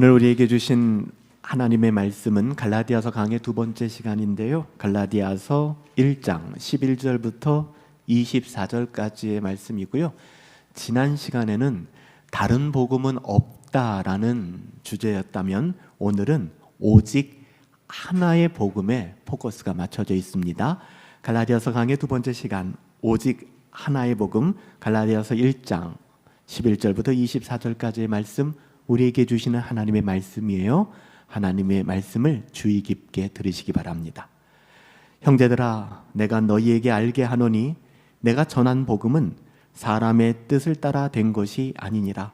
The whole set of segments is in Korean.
오늘 우리에게 주신 하나님의 말씀은 갈라디아서 강의 두 번째 시간인데요. 갈라디아서 1장 11절부터 24절까지의 말씀이고요. 지난 시간에는 다른 복음은 없다라는 주제였다면 오늘은 오직 하나의 복음에 포커스가 맞춰져 있습니다. 갈라디아서 강의 두 번째 시간 오직 하나의 복음, 갈라디아서 1장 11절부터 24절까지의 말씀, 우리에게 주시는 하나님의 말씀이에요. 하나님의 말씀을 주의 깊게 들으시기 바랍니다. 형제들아, 내가 너희에게 알게 하노니 내가 전한 복음은 사람의 뜻을 따라 된 것이 아니니라.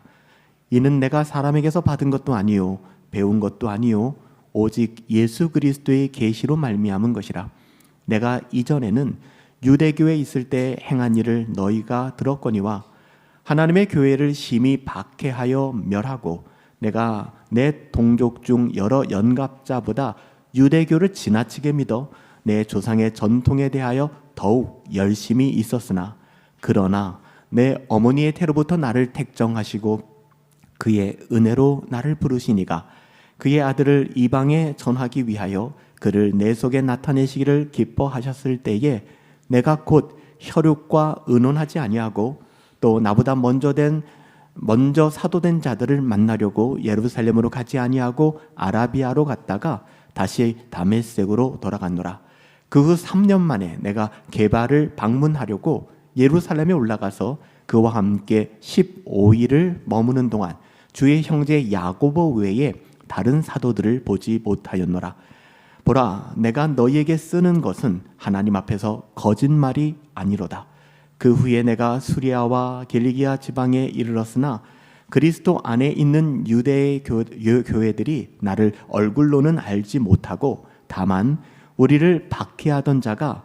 이는 내가 사람에게서 받은 것도 아니요 배운 것도 아니요 오직 예수 그리스도의 계시로 말미암은 것이라. 내가 이전에는 유대교에 있을 때 행한 일을 너희가 들었거니와 하나님의 교회를 심히 박해하여 멸하고 내가 내 동족 중 여러 연갑자보다 유대교를 지나치게 믿어 내 조상의 전통에 대하여 더욱 열심히 있었으나 그러나 내 어머니의 태로부터 나를 택정하시고 그의 은혜로 나를 부르시니가 그의 아들을 이방에 전하기 위하여 그를 내 속에 나타내시기를 기뻐하셨을 때에 내가 곧 혈육과 의논하지 아니하고 또 나보다 먼저 사도된 자들을 만나려고 예루살렘으로 가지 아니하고 아라비아로 갔다가 다시 다메섹으로 돌아갔노라. 그 후 3년 만에 내가 게바를 방문하려고 예루살렘에 올라가서 그와 함께 15일을 머무는 동안 주의 형제 야고보 외에 다른 사도들을 보지 못하였노라. 보라, 내가 너희에게 쓰는 것은 하나님 앞에서 거짓말이 아니로다. 그 후에 내가 수리아와 길리기아 지방에 이르렀으나 그리스도 안에 있는 유대의 교회들이 나를 얼굴로는 알지 못하고 다만 우리를 박해하던 자가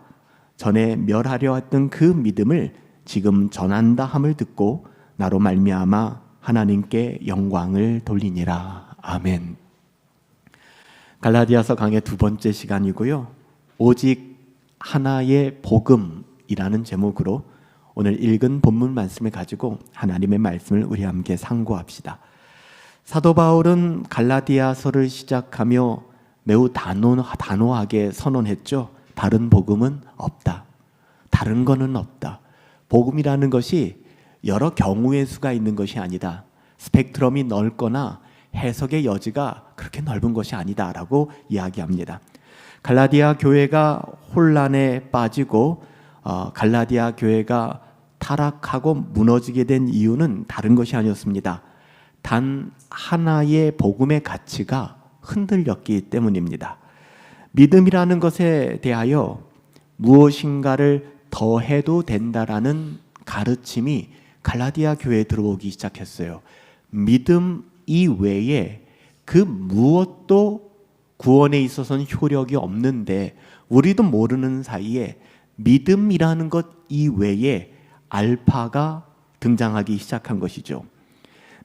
전에 멸하려 했던 그 믿음을 지금 전한다 함을 듣고 나로 말미암아 하나님께 영광을 돌리니라. 아멘. 갈라디아서 강의 두 번째 시간이고요. 오직 하나의 복음이라는 제목으로 오늘 읽은 본문 말씀을 가지고 하나님의 말씀을 우리 함께 상고합시다. 사도 바울은 갈라디아서를 시작하며 매우 단호하게 선언했죠. 다른 복음은 없다. 다른 거는 없다. 복음이라는 것이 여러 경우의 수가 있는 것이 아니다. 스펙트럼이 넓거나 해석의 여지가 그렇게 넓은 것이 아니다라고 이야기합니다. 갈라디아 교회가 혼란에 빠지고 갈라디아 교회가 타락하고 무너지게 된 이유는 다른 것이 아니었습니다. 단 하나의 복음의 가치가 흔들렸기 때문입니다. 믿음이라는 것에 대하여 무엇인가를 더해도 된다라는 가르침이 갈라디아 교회에 들어오기 시작했어요. 믿음 이외에 그 무엇도 구원에 있어서는 효력이 없는데 우리도 모르는 사이에 믿음이라는 것 이외에 알파가 등장하기 시작한 것이죠.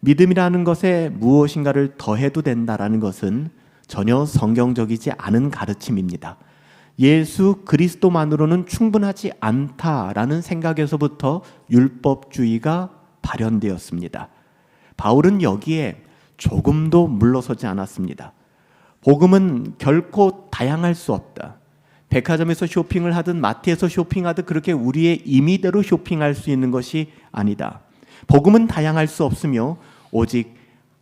믿음이라는 것에 무엇인가를 더해도 된다라는 것은 전혀 성경적이지 않은 가르침입니다. 예수 그리스도만으로는 충분하지 않다라는 생각에서부터 율법주의가 발현되었습니다. 바울은 여기에 조금도 물러서지 않았습니다. 복음은 결코 다양할 수 없다. 백화점에서 쇼핑을 하든 마트에서 쇼핑하든 그렇게 우리의 임의대로 쇼핑할 수 있는 것이 아니다. 복음은 다양할 수 없으며 오직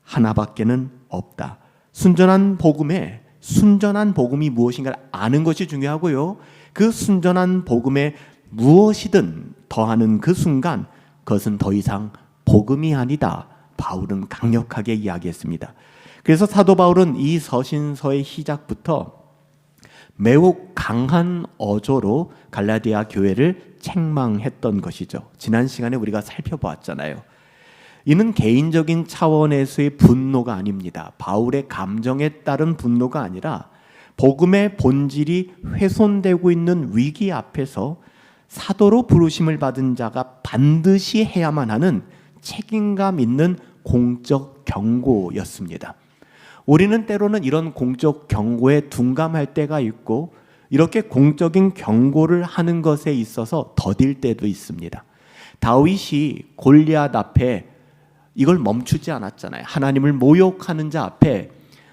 하나밖에는 없다. 순전한 복음이 무엇인가를 아는 것이 중요하고요. 그 순전한 복음에 무엇이든 더하는 그 순간 그것은 더 이상 복음이 아니다. 바울은 강력하게 이야기했습니다. 그래서 사도 바울은 이 서신서의 시작부터 매우 강한 어조로 갈라디아 교회를 책망했던 것이죠. 지난 시간에 우리가 살펴보았잖아요. 이는 개인적인 차원에서의 분노가 아닙니다. 바울의 감정에 따른 분노가 아니라 복음의 본질이 훼손되고 있는 위기 앞에서 사도로 부르심을 받은 자가 반드시 해야만 하는 책임감 있는 공적 경고였습니다. 우리는 때로는 이런 공적 경고에 둔감할 때가 있고 이렇게 공적인 경고를 하는 것에 있어서 더딜 때도 있습니다. 다윗이 골리앗 앞에 이걸 멈추지 않았잖아요. 하나님을 모욕하는 자 앞에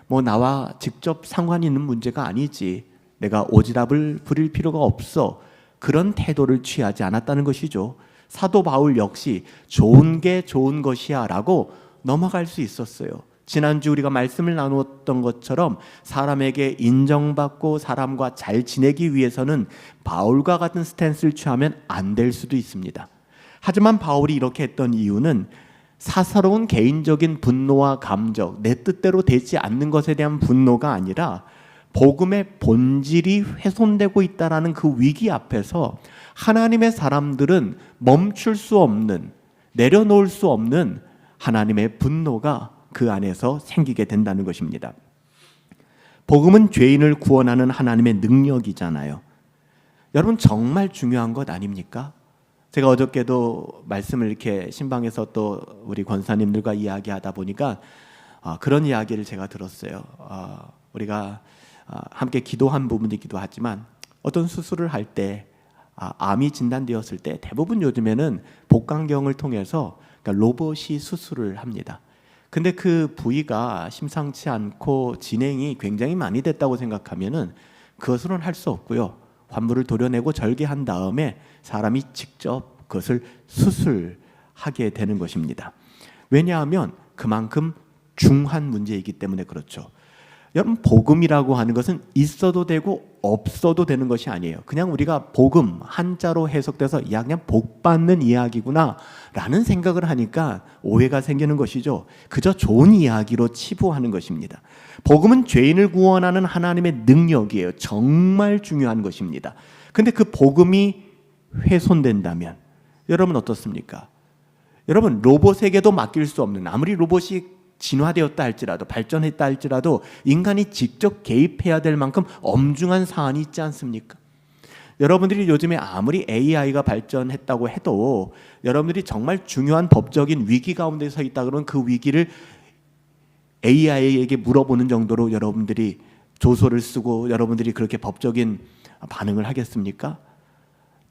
뭐 나와 직접 상관 있는 문제가 아니지, 내가 오지랖을 부릴 필요가 없어, 그런 태도를 취하지 않았다는 것이죠. 사도 바울 역시 좋은 게 좋은 것이야 라고 넘어갈 수 있었어요. 지난주 우리가 말씀을 나누었던 것처럼 사람에게 인정받고 사람과 잘 지내기 위해서는 바울과 같은 스탠스를 취하면 안 될 수도 있습니다. 하지만 바울이 이렇게 했던 이유는 사사로운 개인적인 분노와 감정, 내 뜻대로 되지 않는 것에 대한 분노가 아니라 복음의 본질이 훼손되고 있다는 그 위기 앞에서 하나님의 사람들은 멈출 수 없는, 내려놓을 수 없는 하나님의 분노가 그 안에서 생기게 된다는 것입니다. 복음은 죄인을 구원하는 하나님의 능력이잖아요. 여러분, 정말 중요한 것 아닙니까? 제가 어저께도 말씀을 이렇게 신방에서 또 우리 권사님들과 이야기하다 보니까 그런 이야기를 제가 들었어요. 우리가 함께 기도한 부분이기도 하지만 어떤 수술을 할 때 암이 진단되었을 때 대부분 요즘에는 복강경을 통해서, 그러니까 로봇이 수술을 합니다. 근데 그 부위가 심상치 않고 진행이 굉장히 많이 됐다고 생각하면은 그것으로는 할 수 없고요. 환부를 도려내고 절개한 다음에 사람이 직접 그것을 수술하게 되는 것입니다. 왜냐하면 그만큼 중한 문제이기 때문에 그렇죠. 여러분, 복음이라고 하는 것은 있어도 되고 없어도 되는 것이 아니에요. 그냥 우리가 복음 한자로 해석돼서 야, 그냥 복 받는 이야기구나 라는 생각을 하니까 오해가 생기는 것이죠. 그저 좋은 이야기로 치부하는 것입니다. 복음은 죄인을 구원하는 하나님의 능력이에요. 정말 중요한 것입니다. 근데 그 복음이 훼손된다면 여러분 어떻습니까? 여러분, 로봇에게도 맡길 수 없는, 아무리 로봇이 진화되었다 할지라도, 발전했다 할지라도 인간이 직접 개입해야 될 만큼 엄중한 사안이 있지 않습니까? 여러분들이 요즘에 아무리 AI가 발전했다고 해도 여러분들이 정말 중요한 법적인 위기 가운데 서 있다 그러면 그 위기를 AI에게 물어보는 정도로 여러분들이 조서를 쓰고 여러분들이 그렇게 법적인 반응을 하겠습니까?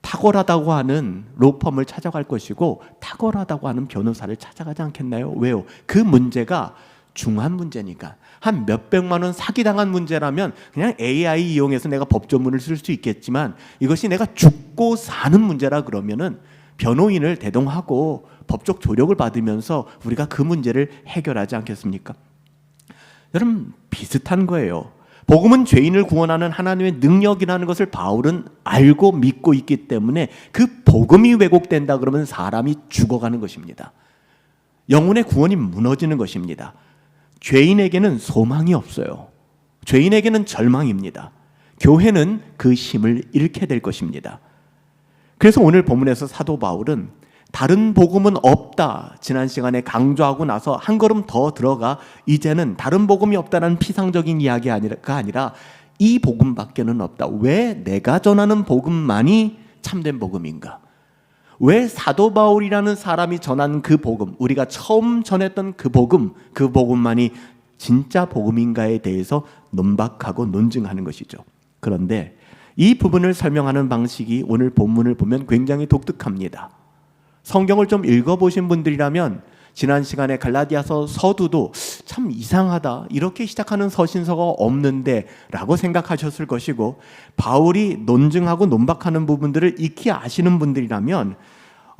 탁월하다고 하는 로펌을 찾아갈 것이고 탁월하다고 하는 변호사를 찾아가지 않겠나요? 왜요? 그 문제가 중한 문제니까. 한 몇백만 원 사기당한 문제라면 그냥 AI 이용해서 내가 법조문을 쓸 수 있겠지만, 이것이 내가 죽고 사는 문제라 그러면은 변호인을 대동하고 법적 조력을 받으면서 우리가 그 문제를 해결하지 않겠습니까? 여러분, 비슷한 거예요. 복음은 죄인을 구원하는 하나님의 능력이라는 것을 바울은 알고 믿고 있기 때문에 그 복음이 왜곡된다 그러면 사람이 죽어가는 것입니다. 영혼의 구원이 무너지는 것입니다. 죄인에게는 소망이 없어요. 죄인에게는 절망입니다. 교회는 그 힘을 잃게 될 것입니다. 그래서 오늘 본문에서 사도 바울은 다른 복음은 없다, 지난 시간에 강조하고 나서 한 걸음 더 들어가 이제는 다른 복음이 없다는 피상적인 이야기가 아니라 이 복음밖에는 없다. 왜 내가 전하는 복음만이 참된 복음인가? 왜 사도 바울이라는 사람이 전한 그 복음, 우리가 처음 전했던 그 복음만이 진짜 복음인가에 대해서 논박하고 논증하는 것이죠. 그런데 이 부분을 설명하는 방식이 오늘 본문을 보면 굉장히 독특합니다. 성경을 좀 읽어보신 분들이라면 지난 시간에 갈라디아서 서두도 참 이상하다, 이렇게 시작하는 서신서가 없는데 라고 생각하셨을 것이고, 바울이 논증하고 논박하는 부분들을 익히 아시는 분들이라면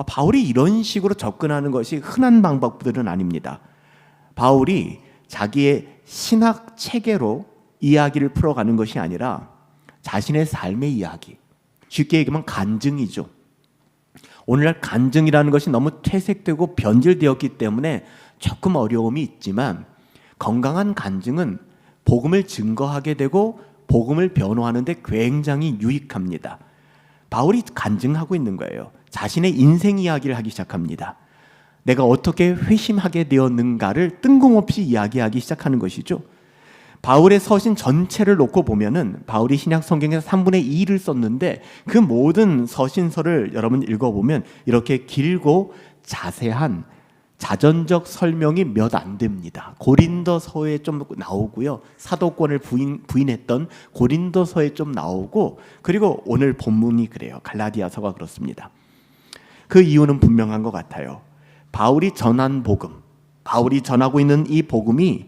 바울이 이런 식으로 접근하는 것이 흔한 방법들은 아닙니다. 바울이 자기의 신학 체계로 이야기를 풀어가는 것이 아니라 자신의 삶의 이야기, 쉽게 얘기하면 간증이죠. 오늘날 간증이라는 것이 너무 퇴색되고 변질되었기 때문에 조금 어려움이 있지만, 건강한 간증은 복음을 증거하게 되고 복음을 변호하는 데 굉장히 유익합니다. 바울이 간증하고 있는 거예요. 자신의 인생 이야기를 하기 시작합니다. 내가 어떻게 회심하게 되었는가를 뜬금없이 이야기하기 시작하는 것이죠. 바울의 서신 전체를 놓고 보면은 바울이 신약 성경에서 3분의 2를 썼는데 그 모든 서신서를 여러분 읽어보면 이렇게 길고 자세한 자전적 설명이 몇 안 됩니다. 고린도서에 좀 나오고요. 사도권을 부인했던 고린도서에 좀 나오고, 그리고 오늘 본문이 그래요. 갈라디아서가 그렇습니다. 그 이유는 분명한 것 같아요. 바울이 전한 복음, 바울이 전하고 있는 이 복음이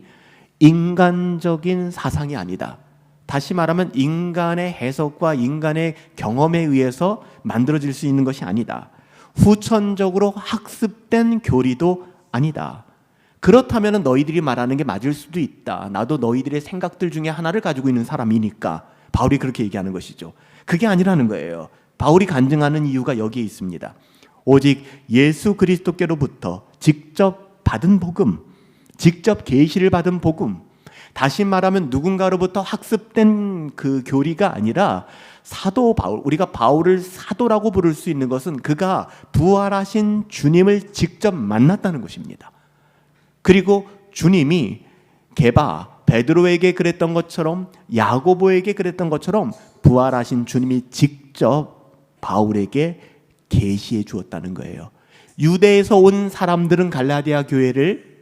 인간적인 사상이 아니다. 다시 말하면 인간의 해석과 인간의 경험에 의해서 만들어질 수 있는 것이 아니다. 후천적으로 학습된 교리도 아니다. 그렇다면 너희들이 말하는 게 맞을 수도 있다. 나도 너희들의 생각들 중에 하나를 가지고 있는 사람이니까. 바울이 그렇게 얘기하는 것이죠. 그게 아니라는 거예요. 바울이 간증하는 이유가 여기에 있습니다. 오직 예수 그리스도께로부터 직접 받은 복음, 직접 계시를 받은 복음, 다시 말하면 누군가로부터 학습된 그 교리가 아니라 사도 바울, 우리가 바울을 사도라고 부를 수 있는 것은 그가 부활하신 주님을 직접 만났다는 것입니다. 그리고 주님이 게바, 베드로에게 그랬던 것처럼 야고보에게 그랬던 것처럼 부활하신 주님이 직접 바울에게 계시해 주었다는 거예요. 유대에서 온 사람들은 갈라디아 교회를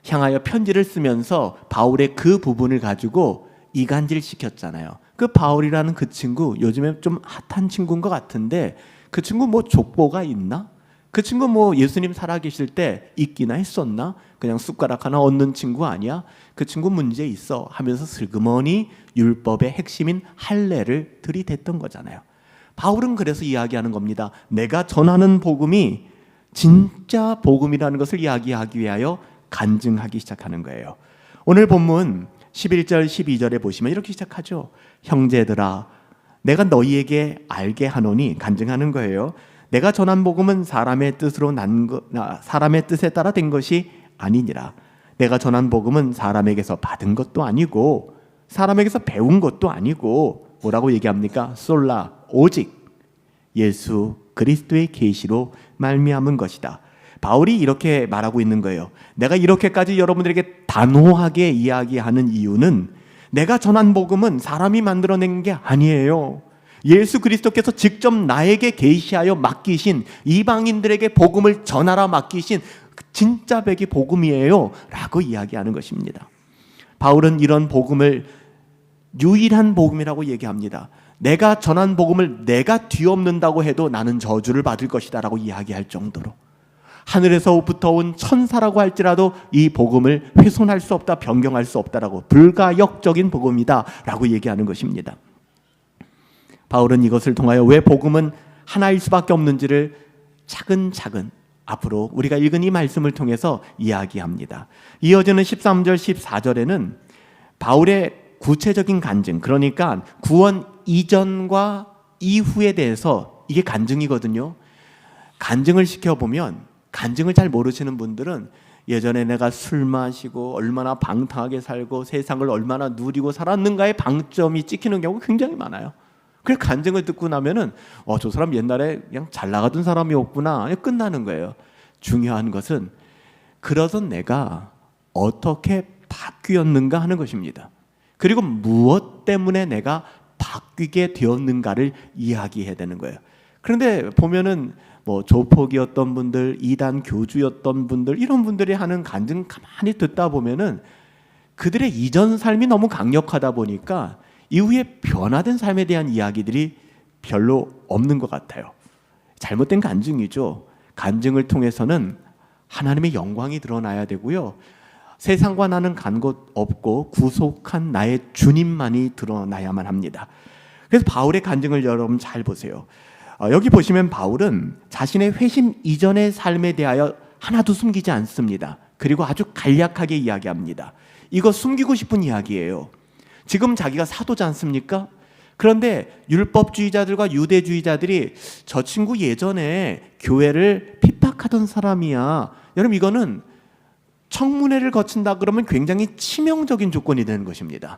향하여 편지를 쓰면서 바울의 그 부분을 가지고 이간질시켰잖아요. 그 바울이라는 그 친구 요즘에 좀 핫한 친구인 것 같은데 그 친구 뭐 족보가 있나? 그 친구 뭐 예수님 살아계실 때 있기나 했었나? 그냥 숟가락 하나 얻는 친구 아니야? 그 친구 문제 있어 하면서 슬그머니 율법의 핵심인 할례를 들이댔던 거잖아요. 바울은 그래서 이야기하는 겁니다. 내가 전하는 복음이 진짜 복음이라는 것을 이야기하기 위하여 간증하기 시작하는 거예요. 오늘 본문 11절 12절에 보시면 이렇게 시작하죠. 형제들아 내가 너희에게 알게 하노니, 간증하는 거예요. 내가 전한 복음은 사람의 뜻에 따라 된 것이 아니니라. 내가 전한 복음은 사람에게서 받은 것도 아니고 사람에게서 배운 것도 아니고 뭐라고 얘기합니까? 솔라, 오직 예수 그리스도의 계시로 말미암은 것이다. 바울이 이렇게 말하고 있는 거예요. 내가 이렇게까지 여러분들에게 단호하게 이야기하는 이유는 내가 전한 복음은 사람이 만들어낸 게 아니에요. 예수 그리스도께서 직접 나에게 계시하여 맡기신, 이방인들에게 복음을 전하라 맡기신 진짜 백이 복음이에요 라고 이야기하는 것입니다. 바울은 이런 복음을 유일한 복음이라고 얘기합니다. 내가 전한 복음을 내가 뒤엎는다고 해도 나는 저주를 받을 것이다 라고 이야기할 정도로, 하늘에서부터 온 천사라고 할지라도 이 복음을 훼손할 수 없다, 변경할 수 없다라고, 불가역적인 복음이다 라고 얘기하는 것입니다. 바울은 이것을 통하여 왜 복음은 하나일 수밖에 없는지를 차근차근 앞으로 우리가 읽은 이 말씀을 통해서 이야기합니다. 이어지는 13절 14절에는 바울의 구체적인 간증, 그러니까 구원 이전과 이후에 대해서, 이게 간증이거든요. 간증을 시켜보면, 간증을 잘 모르시는 분들은 예전에 내가 술 마시고 얼마나 방탕하게 살고 세상을 얼마나 누리고 살았는가의 방점이 찍히는 경우가 굉장히 많아요. 그래서 간증을 듣고 나면은 저 사람 옛날에 그냥 잘 나가던 사람이었구나, 끝나는 거예요. 중요한 것은 그러던 내가 어떻게 바뀌었는가 하는 것입니다. 그리고 무엇 때문에 내가 바뀌게 되었는가를 이야기해야 되는 거예요. 그런데 보면은 뭐 조폭이었던 분들, 이단 교주였던 분들, 이런 분들이 하는 간증 가만히 듣다 보면은 그들의 이전 삶이 너무 강력하다 보니까 이후에 변화된 삶에 대한 이야기들이 별로 없는 것 같아요. 잘못된 간증이죠. 간증을 통해서는 하나님의 영광이 드러나야 되고요. 세상과 나는 간 곳 없고 구속한 나의 주님만이 드러나야만 합니다. 그래서 바울의 간증을 여러분 잘 보세요. 여기 보시면 바울은 자신의 회심 이전의 삶에 대하여 하나도 숨기지 않습니다. 그리고 아주 간략하게 이야기합니다. 이거 숨기고 싶은 이야기예요. 지금 자기가 사도지 않습니까? 그런데 율법주의자들과 유대주의자들이 저 친구 예전에 교회를 핍박하던 사람이야. 여러분, 이거는 청문회를 거친다 그러면 굉장히 치명적인 조건이 되는 것입니다.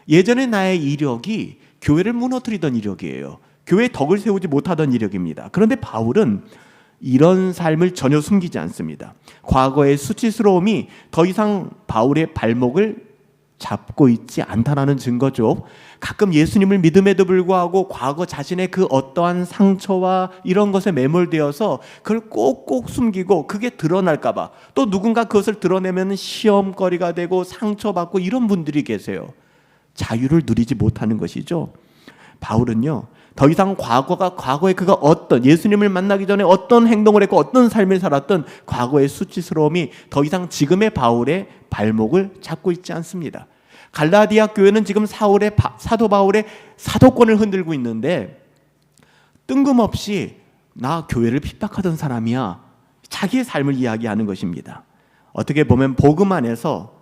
예전에 나의 이력이 교회를 무너뜨리던 이력이에요. 교회에 덕을 세우지 못하던 이력입니다. 그런데 바울은 이런 삶을 전혀 숨기지 않습니다. 과거의 수치스러움이 더 이상 바울의 발목을 잡고 있지 않다라는 증거죠. 가끔 예수님을 믿음에도 불구하고 과거 자신의 그 어떠한 상처와 이런 것에 매몰되어서 그걸 꼭꼭 숨기고 그게 드러날까 봐, 또 누군가 그것을 드러내면 시험거리가 되고 상처받고 이런 분들이 계세요. 자유를 누리지 못하는 것이죠. 바울은요, 더 이상 과거에 그가 어떤 예수님을 만나기 전에 어떤 행동을 했고 어떤 삶을 살았던 과거의 수치스러움이 더 이상 지금의 바울의 발목을 잡고 있지 않습니다. 갈라디아 교회는 지금 사도 바울의 사도권을 흔들고 있는데 뜬금없이 나 교회를 핍박하던 사람이야, 자기의 삶을 이야기하는 것입니다. 어떻게 보면 복음 안에서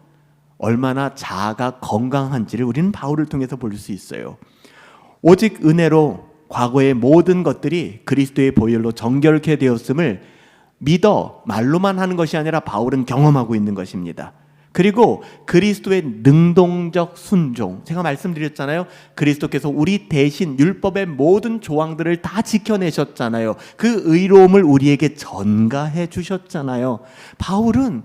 얼마나 자아가 건강한지를 우리는 바울을 통해서 볼 수 있어요. 오직 은혜로 과거의 모든 것들이 그리스도의 보혈로 정결케 되었음을 믿어 말로만 하는 것이 아니라 바울은 경험하고 있는 것입니다. 그리고 그리스도의 능동적 순종, 제가 말씀드렸잖아요. 그리스도께서 우리 대신 율법의 모든 조항들을 다 지켜내셨잖아요. 그 의로움을 우리에게 전가해 주셨잖아요. 바울은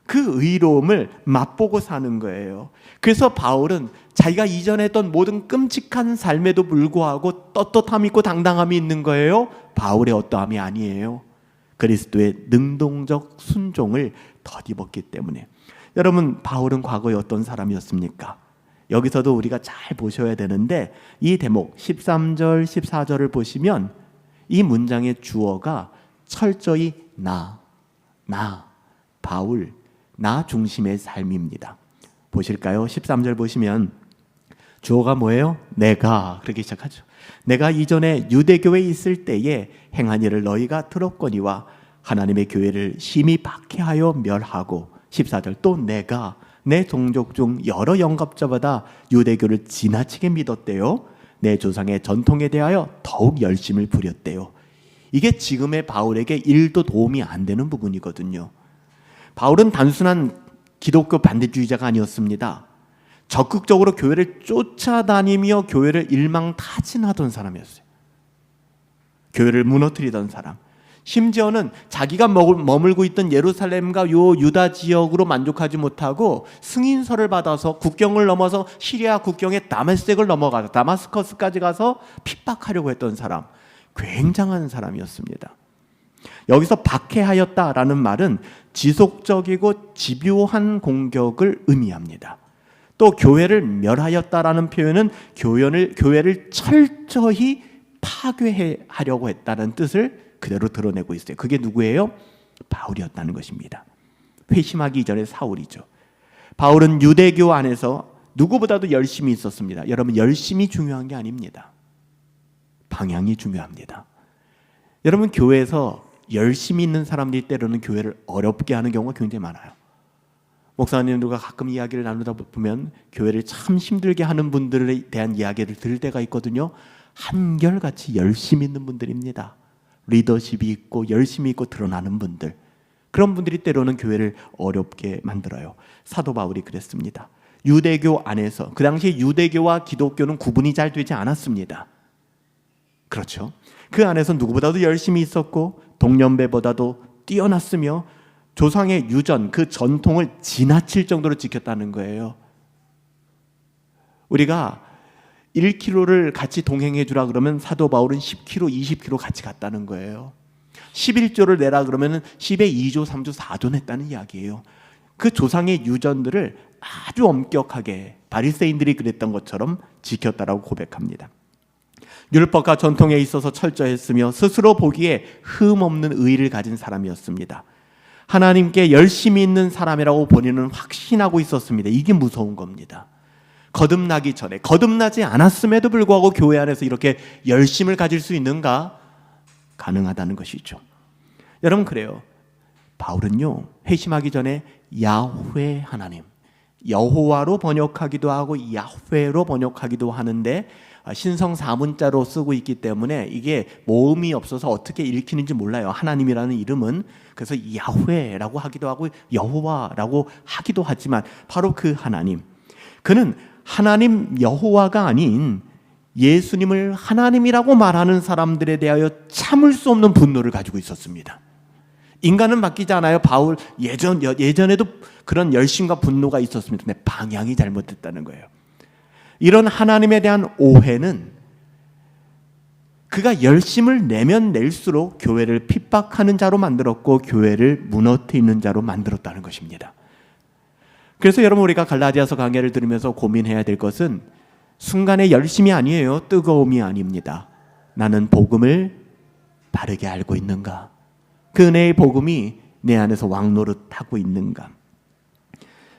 그 의로움을 맛보고 사는 거예요. 그래서 바울은 자기가 이전에 했던 모든 끔찍한 삶에도 불구하고 떳떳함이 있고 당당함이 있는 거예요. 바울의 어떠함이 아니에요. 그리스도의 능동적 순종을 덧입었기 때문에. 여러분, 바울은 과거에 어떤 사람이었습니까? 여기서도 우리가 잘 보셔야 되는데 이 대목 13절 14절을 보시면 이 문장의 주어가 철저히 나, 바울, 나 중심의 삶입니다. 보실까요? 13절 보시면 주어가 뭐예요? 내가, 그렇게 시작하죠. 내가 이전에 유대교회에 있을 때에 행한 일을 너희가 들었거니와 하나님의 교회를 심히 박해하여 멸하고, 14절 또 내가 내 종족 중 여러 영겁자보다 유대교를 지나치게 믿었대요. 내 조상의 전통에 대하여 더욱 열심을 부렸대요. 이게 지금의 바울에게 1도 도움이 안 되는 부분이거든요. 바울은 단순한 기독교 반대주의자가 아니었습니다. 적극적으로 교회를 쫓아다니며 교회를 일망타진하던 사람이었어요. 교회를 무너뜨리던 사람. 심지어는 자기가 머물고 있던 예루살렘과 요 유다 지역으로 만족하지 못하고 승인서를 받아서 국경을 넘어서 시리아 국경의 다메섹을 넘어가서 다마스커스까지 가서 핍박하려고 했던 사람. 굉장한 사람이었습니다. 여기서 박해하였다라는 말은 지속적이고 집요한 공격을 의미합니다. 또 교회를 멸하였다라는 표현은 교회를 철저히 파괴하려고 했다는 뜻을 그대로 드러내고 있어요. 그게 누구예요? 바울이었다는 것입니다. 회심하기 이전에 사울이죠. 바울은 유대교 안에서 누구보다도 열심히 있었습니다. 여러분, 열심이 중요한 게 아닙니다. 방향이 중요합니다. 여러분, 교회에서 열심히 있는 사람들이 때로는 교회를 어렵게 하는 경우가 굉장히 많아요. 목사님들과 가끔 이야기를 나누다 보면 교회를 참 힘들게 하는 분들에 대한 이야기를 들을 때가 있거든요. 한결같이 열심히 있는 분들입니다. 리더십이 있고 열심히 있고 드러나는 분들, 그런 분들이 때로는 교회를 어렵게 만들어요. 사도 바울이 그랬습니다. 유대교 안에서, 그 당시에 유대교와 기독교는 구분이 잘 되지 않았습니다. 그렇죠? 그 안에서 누구보다도 열심히 있었고 동년배보다도 뛰어났으며 조상의 유전, 그 전통을 지나칠 정도로 지켰다는 거예요. 우리가 1km를 같이 동행해 주라 그러면 사도 바울은 10km, 20km 같이 갔다는 거예요. 11조를 내라 그러면 10에 2조, 3조, 4조 냈다는 이야기예요. 그 조상의 유전들을 아주 엄격하게 바리새인들이 그랬던 것처럼 지켰다라고 고백합니다. 율법과 전통에 있어서 철저했으며 스스로 보기에 흠없는 의의를 가진 사람이었습니다. 하나님께 열심히 있는 사람이라고 본인은 확신하고 있었습니다. 이게 무서운 겁니다. 거듭나기 전에, 거듭나지 않았음에도 불구하고 교회 안에서 이렇게 열심을 가질 수 있는가? 가능하다는 것이죠. 여러분, 그래요. 바울은요, 회심하기 전에 야훼 하나님, 여호와로 번역하기도 하고 야훼로 번역하기도 하는데 신성 사문자로 쓰고 있기 때문에 이게 모음이 없어서 어떻게 읽히는지 몰라요. 하나님이라는 이름은. 그래서 야훼라고 하기도 하고 여호와라고 하기도 하지만 바로 그 하나님, 그는 하나님 여호와가 아닌 예수님을 하나님이라고 말하는 사람들에 대하여 참을 수 없는 분노를 가지고 있었습니다. 인간은 바뀌지 않아요. 바울 예전에도 그런 열심과 분노가 있었습니다. 근데 방향이 잘못됐다는 거예요. 이런 하나님에 대한 오해는 그가 열심을 내면 낼수록 교회를 핍박하는 자로 만들었고 교회를 무너뜨리는 자로 만들었다는 것입니다. 그래서 여러분, 우리가 갈라디아서 강해를 들으면서 고민해야 될 것은 순간의 열심이 아니에요. 뜨거움이 아닙니다. 나는 복음을 바르게 알고 있는가? 그 은혜의 복음이 내 안에서 왕노릇하고 있는가?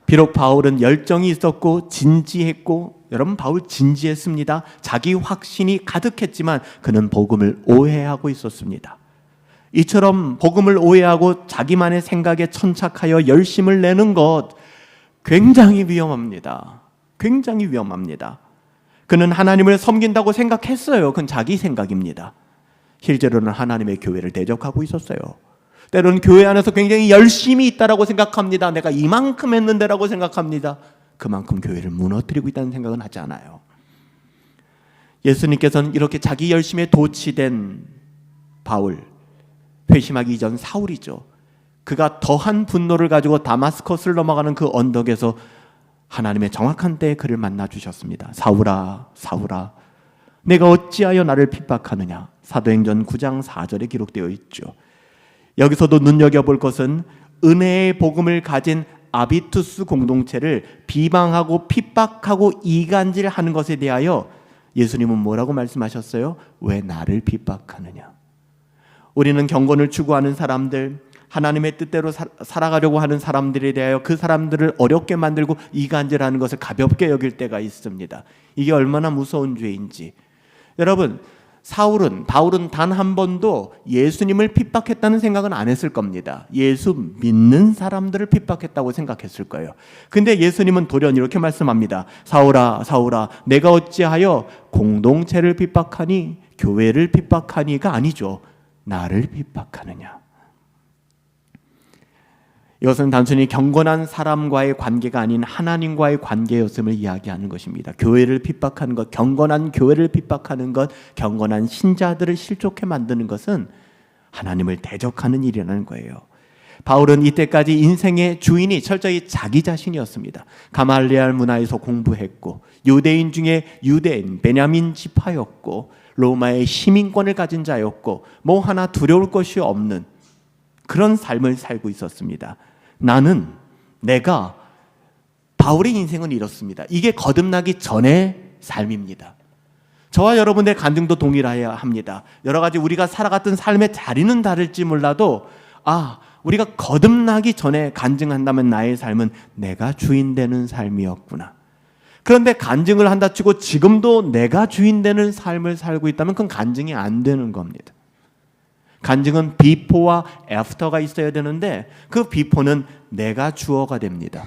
비록 바울은 열정이 있었고 진지했고, 여러분 바울 진지했습니다. 자기 확신이 가득했지만 그는 복음을 오해하고 있었습니다. 이처럼 복음을 오해하고 자기만의 생각에 천착하여 열심을 내는 것 굉장히 위험합니다. 굉장히 위험합니다. 그는 하나님을 섬긴다고 생각했어요. 그건 자기 생각입니다. 실제로는 하나님의 교회를 대적하고 있었어요. 때로는 교회 안에서 굉장히 열심히 있다라고 생각합니다. 내가 이만큼 했는데라고 생각합니다. 그만큼 교회를 무너뜨리고 있다는 생각은 하지 않아요. 예수님께서는 이렇게 자기 열심에 도취된 바울, 회심하기 이전 사울이죠. 그가 더한 분노를 가지고 다마스커스를 넘어가는 그 언덕에서 하나님의 정확한 때에 그를 만나 주셨습니다. 사울아, 사울아, 내가 어찌하여 나를 핍박하느냐. 사도행전 9장 4절에 기록되어 있죠. 여기서도 눈여겨볼 것은 은혜의 복음을 가진 아비투스 공동체를 비방하고 핍박하고 이간질하는 것에 대하여 예수님은 뭐라고 말씀하셨어요? 왜 나를 핍박하느냐? 우리는 경건을 추구하는 사람들, 하나님의 뜻대로 살아가려고 하는 사람들에 대하여 그 사람들을 어렵게 만들고 이간질하는 것을 가볍게 여길 때가 있습니다. 이게 얼마나 무서운 죄인지. 여러분, 바울은 단 한 번도 예수님을 핍박했다는 생각은 안 했을 겁니다. 예수 믿는 사람들을 핍박했다고 생각했을 거예요. 근데 예수님은 돌연 이렇게 말씀합니다. 사울아, 사울아, 내가 어찌하여 공동체를 핍박하니, 교회를 핍박하니가 아니죠. 나를 핍박하느냐. 이것은 단순히 경건한 사람과의 관계가 아닌 하나님과의 관계였음을 이야기하는 것입니다. 교회를 핍박하는 것, 경건한 교회를 핍박하는 것, 경건한 신자들을 실족해 만드는 것은 하나님을 대적하는 일이라는 거예요. 바울은 이때까지 인생의 주인이 철저히 자기 자신이었습니다. 가말리알 문화에서 공부했고, 유대인 중에 유대인, 베냐민 지파였고, 로마의 시민권을 가진 자였고, 뭐 하나 두려울 것이 없는 그런 삶을 살고 있었습니다. 내가 바울의 인생은 이렇습니다. 이게 거듭나기 전의 삶입니다. 저와 여러분의 간증도 동일해야 합니다. 여러 가지 우리가 살아갔던 삶의 자리는 다를지 몰라도 우리가 거듭나기 전에 간증한다면 나의 삶은 내가 주인 되는 삶이었구나. 그런데 간증을 한다 치고 지금도 내가 주인 되는 삶을 살고 있다면 그건 간증이 안 되는 겁니다. 간증은 비포와 애프터가 있어야 되는데 그 비포는 내가 주어가 됩니다.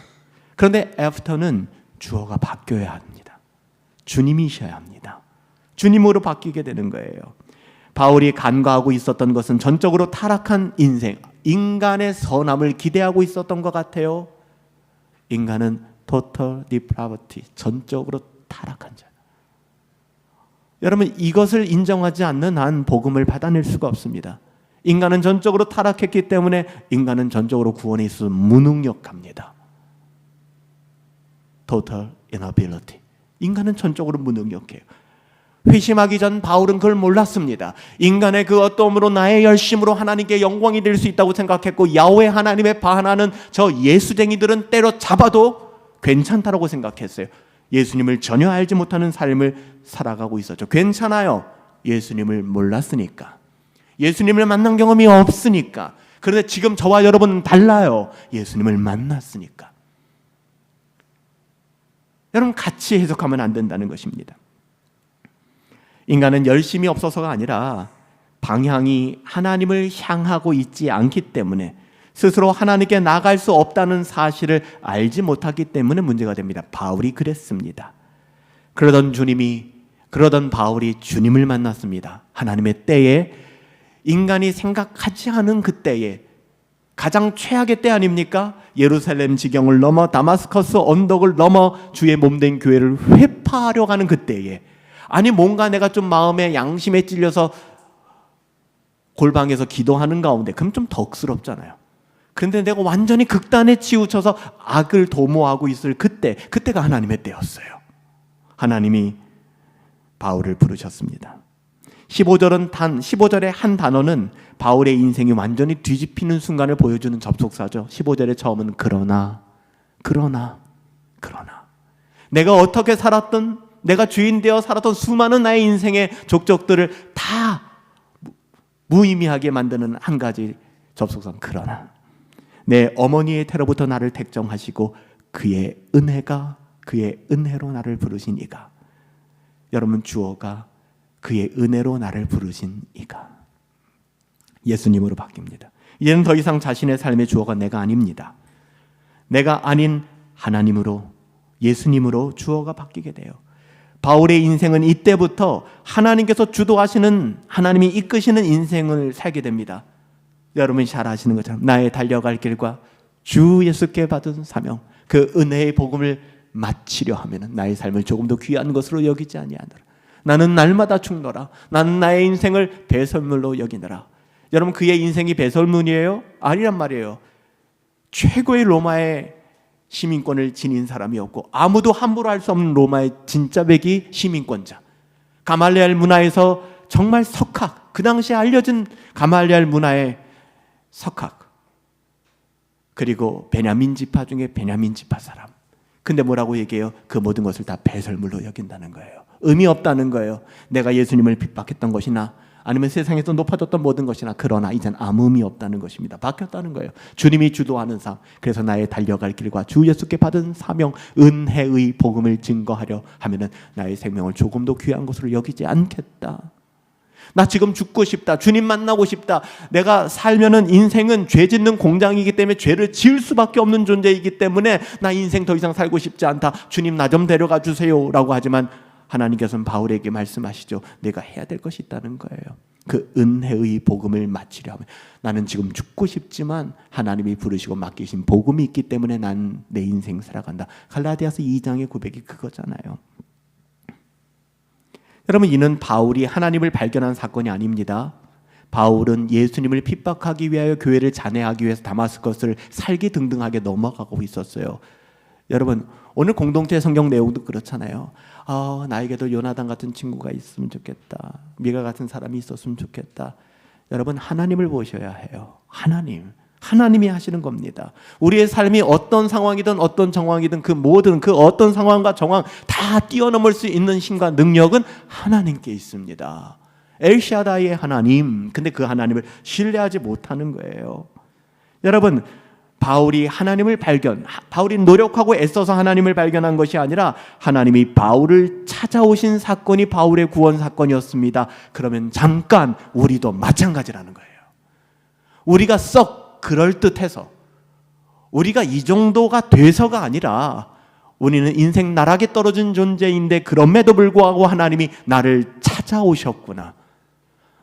그런데 애프터는 주어가 바뀌어야 합니다. 주님이셔야 합니다. 주님으로 바뀌게 되는 거예요. 바울이 간과하고 있었던 것은 전적으로 타락한 인생, 인간의 선함을 기대하고 있었던 것 같아요. 인간은 total depravity, 전적으로 타락한 자. 여러분, 이것을 인정하지 않는 한 복음을 받아낼 수가 없습니다. 인간은 전적으로 타락했기 때문에 인간은 전적으로 구원에 있어서 무능력합니다. Total inability. 인간은 전적으로 무능력해요. 회심하기 전 바울은 그걸 몰랐습니다. 인간의 그 어떠함으로 나의 열심으로 하나님께 영광이 될 수 있다고 생각했고, 야훼 하나님의 반하는 저 예수쟁이들은 때려잡아도 괜찮다라고 생각했어요. 예수님을 전혀 알지 못하는 삶을 살아가고 있었죠. 괜찮아요. 예수님을 몰랐으니까. 예수님을 만난 경험이 없으니까. 그런데 지금 저와 여러분은 달라요. 예수님을 만났으니까. 여러분, 같이 해석하면 안 된다는 것입니다. 인간은 열심이 없어서가 아니라 방향이 하나님을 향하고 있지 않기 때문에, 스스로 하나님께 나갈 수 없다는 사실을 알지 못하기 때문에 문제가 됩니다. 바울이 그랬습니다. 그러던 바울이 주님을 만났습니다. 하나님의 때에, 인간이 생각하지 않은 그 때에, 가장 최악의 때 아닙니까? 예루살렘 지경을 넘어 다마스커스 언덕을 넘어 주의 몸된 교회를 회파하려고 하는 그 때에, 아니 뭔가 내가 좀 마음에 양심에 찔려서 골방에서 기도하는 가운데, 그럼 좀 덕스럽잖아요. 그런데 내가 완전히 극단에 치우쳐서 악을 도모하고 있을 그때가 하나님의 때였어요. 하나님이 바울을 부르셨습니다. 15절의 한 단어는 바울의 인생이 완전히 뒤집히는 순간을 보여주는 접속사죠. 15절의 처음은 그러나 내가 어떻게 살았든, 내가 주인 되어 살았던 수많은 나의 인생의 족적들을 다 무의미하게 만드는 한 가지 접속사. 그러나 내 어머니의 태로부터 나를 택정하시고 그의 은혜가 그의 은혜로 나를 부르신 이가. 여러분, 주어가 그의 은혜로 나를 부르신 이가 예수님으로 바뀝니다. 이제는 더 이상 자신의 삶의 주어가 내가 아닙니다. 내가 아닌 하나님으로, 예수님으로 주어가 바뀌게 돼요. 바울의 인생은 이때부터 하나님께서 주도하시는, 하나님이 이끄시는 인생을 살게 됩니다. 여러분이 잘 아시는 것처럼 나의 달려갈 길과 주 예수께 받은 사명, 그 은혜의 복음을 마치려 하면 나의 삶을 조금 더 귀한 것으로 여기지 아니하노라. 나는 날마다 죽노라. 나는 나의 인생을 배설물로 여기노라. 여러분, 그의 인생이 배설물이에요? 아니란 말이에요. 최고의 로마의 시민권을 지닌 사람이었고 아무도 함부로 할 수 없는 로마의 진짜 백이 시민권자. 가말리엘 문화에서 정말 석학, 그 당시에 알려진 가말리엘 문화의 석학, 그리고 베냐민 지파 중에 베냐민 지파 사람. 근데 뭐라고 얘기해요? 그 모든 것을 다 배설물로 여긴다는 거예요. 의미 없다는 거예요. 내가 예수님을 핍박했던 것이나 아니면 세상에서 높아졌던 모든 것이나, 그러나 이젠 아무 의미 없다는 것입니다. 바뀌었다는 거예요. 주님이 주도하는 삶. 그래서 나의 달려갈 길과 주 예수께 받은 사명, 은혜의 복음을 증거하려 하면은 나의 생명을 조금 더 귀한 것으로 여기지 않겠다. 나 지금 죽고 싶다. 주님 만나고 싶다. 내가 살면은 인생은 죄 짓는 공장이기 때문에 죄를 지을 수밖에 없는 존재이기 때문에 나 인생 더 이상 살고 싶지 않다. 주님 나 좀 데려가 주세요 라고 하지만 하나님께서는 바울에게 말씀하시죠. 내가 해야 될 것이 있다는 거예요. 그 은혜의 복음을 마치려 하면 나는 지금 죽고 싶지만 하나님이 부르시고 맡기신 복음이 있기 때문에 난 내 인생 살아간다. 갈라디아서 2장의 고백이 그거잖아요. 여러분, 이는 바울이 하나님을 발견한 사건이 아닙니다. 바울은 예수님을 핍박하기 위하여 교회를 잔해하기 위해서 다마스커스를 살기등등하게 넘어가고 있었어요. 여러분, 오늘 공동체 성경 내용도 그렇잖아요. 나에게도 요나단 같은 친구가 있으면 좋겠다. 미가 같은 사람이 있었으면 좋겠다. 여러분, 하나님을 보셔야 해요. 하나님이 하시는 겁니다. 우리의 삶이 어떤 상황이든 어떤 정황이든 그 모든 그 어떤 상황과 정황 다 뛰어넘을 수 있는 힘과 능력은 하나님께 있습니다. 엘샤다이의 하나님. 근데 그 하나님을 신뢰하지 못하는 거예요. 여러분, 바울이 노력하고 애써서 하나님을 발견한 것이 아니라 하나님이 바울을 찾아오신 사건이 바울의 구원 사건이었습니다. 그러면 잠깐 우리도 마찬가지라는 거예요. 우리가 썩 그럴듯해서, 우리가 이 정도가 돼서가 아니라 우리는 인생 나락에 떨어진 존재인데 그럼에도 불구하고 하나님이 나를 찾아오셨구나.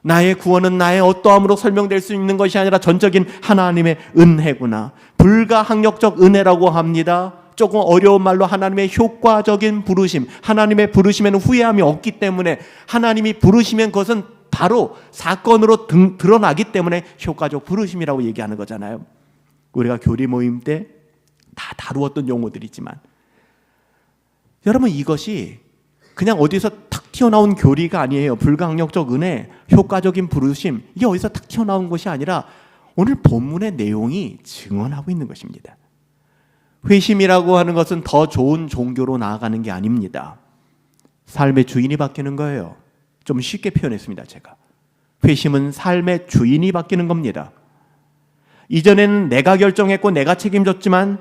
나의 구원은 나의 어떠함으로 설명될 수 있는 것이 아니라 전적인 하나님의 은혜구나. 불가항력적 은혜라고 합니다. 조금 어려운 말로 하나님의 효과적인 부르심. 하나님의 부르심에는 후회함이 없기 때문에, 하나님이 부르시면 그것은 바로 사건으로 드러나기 때문에 효과적 부르심이라고 얘기하는 거잖아요. 우리가 교리 모임 때 다 다루었던 용어들이지만, 여러분, 이것이 그냥 어디서 탁 튀어나온 교리가 아니에요. 불가항력적 은혜, 효과적인 부르심, 이게 어디서 탁 튀어나온 것이 아니라 오늘 본문의 내용이 증언하고 있는 것입니다. 회심이라고 하는 것은 더 좋은 종교로 나아가는 게 아닙니다. 삶의 주인이 바뀌는 거예요. 좀 쉽게 표현했습니다, 제가. 회심은 삶의 주인이 바뀌는 겁니다. 이전에는 내가 결정했고 내가 책임졌지만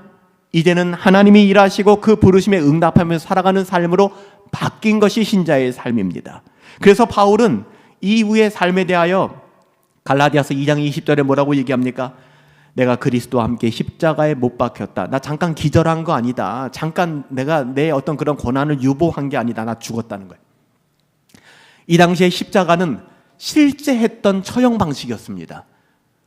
이제는 하나님이 일하시고 그 부르심에 응답하면서 살아가는 삶으로 바뀐 것이 신자의 삶입니다. 그래서 바울은 이후의 삶에 대하여 갈라디아서 2장 20절에 뭐라고 얘기합니까? 내가 그리스도와 함께 십자가에 못 박혔다. 나 잠깐 기절한 거 아니다. 잠깐 내가 내 어떤 그런 고난을 유보한 게 아니다. 나 죽었다는 거예요. 이 당시에 십자가는 실제 했던 처형 방식이었습니다.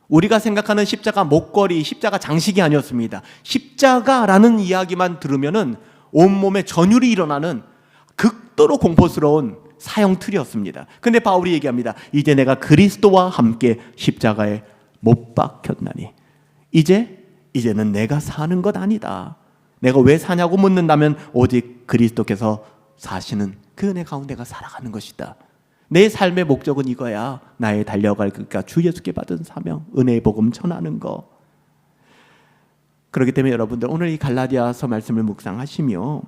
우리가 생각하는 십자가 목걸이, 십자가 장식이 아니었습니다. 십자가라는 이야기만 들으면은 온몸에 전율이 일어나는 극도로 공포스러운 사형 틀이었습니다. 근데 바울이 얘기합니다. 이제 내가 그리스도와 함께 십자가에 못 박혔나니 이제는 내가 사는 것 아니다. 내가 왜 사냐고 묻는다면 오직 그리스도께서 사시는 그 은혜 가운데가 살아가는 것이다. 내 삶의 목적은 이거야. 나의 달려갈 길과 주 예수께 받은 사명, 은혜의 복음 전하는 거. 그렇기 때문에 여러분들 오늘 이 갈라디아서 말씀을 묵상하시며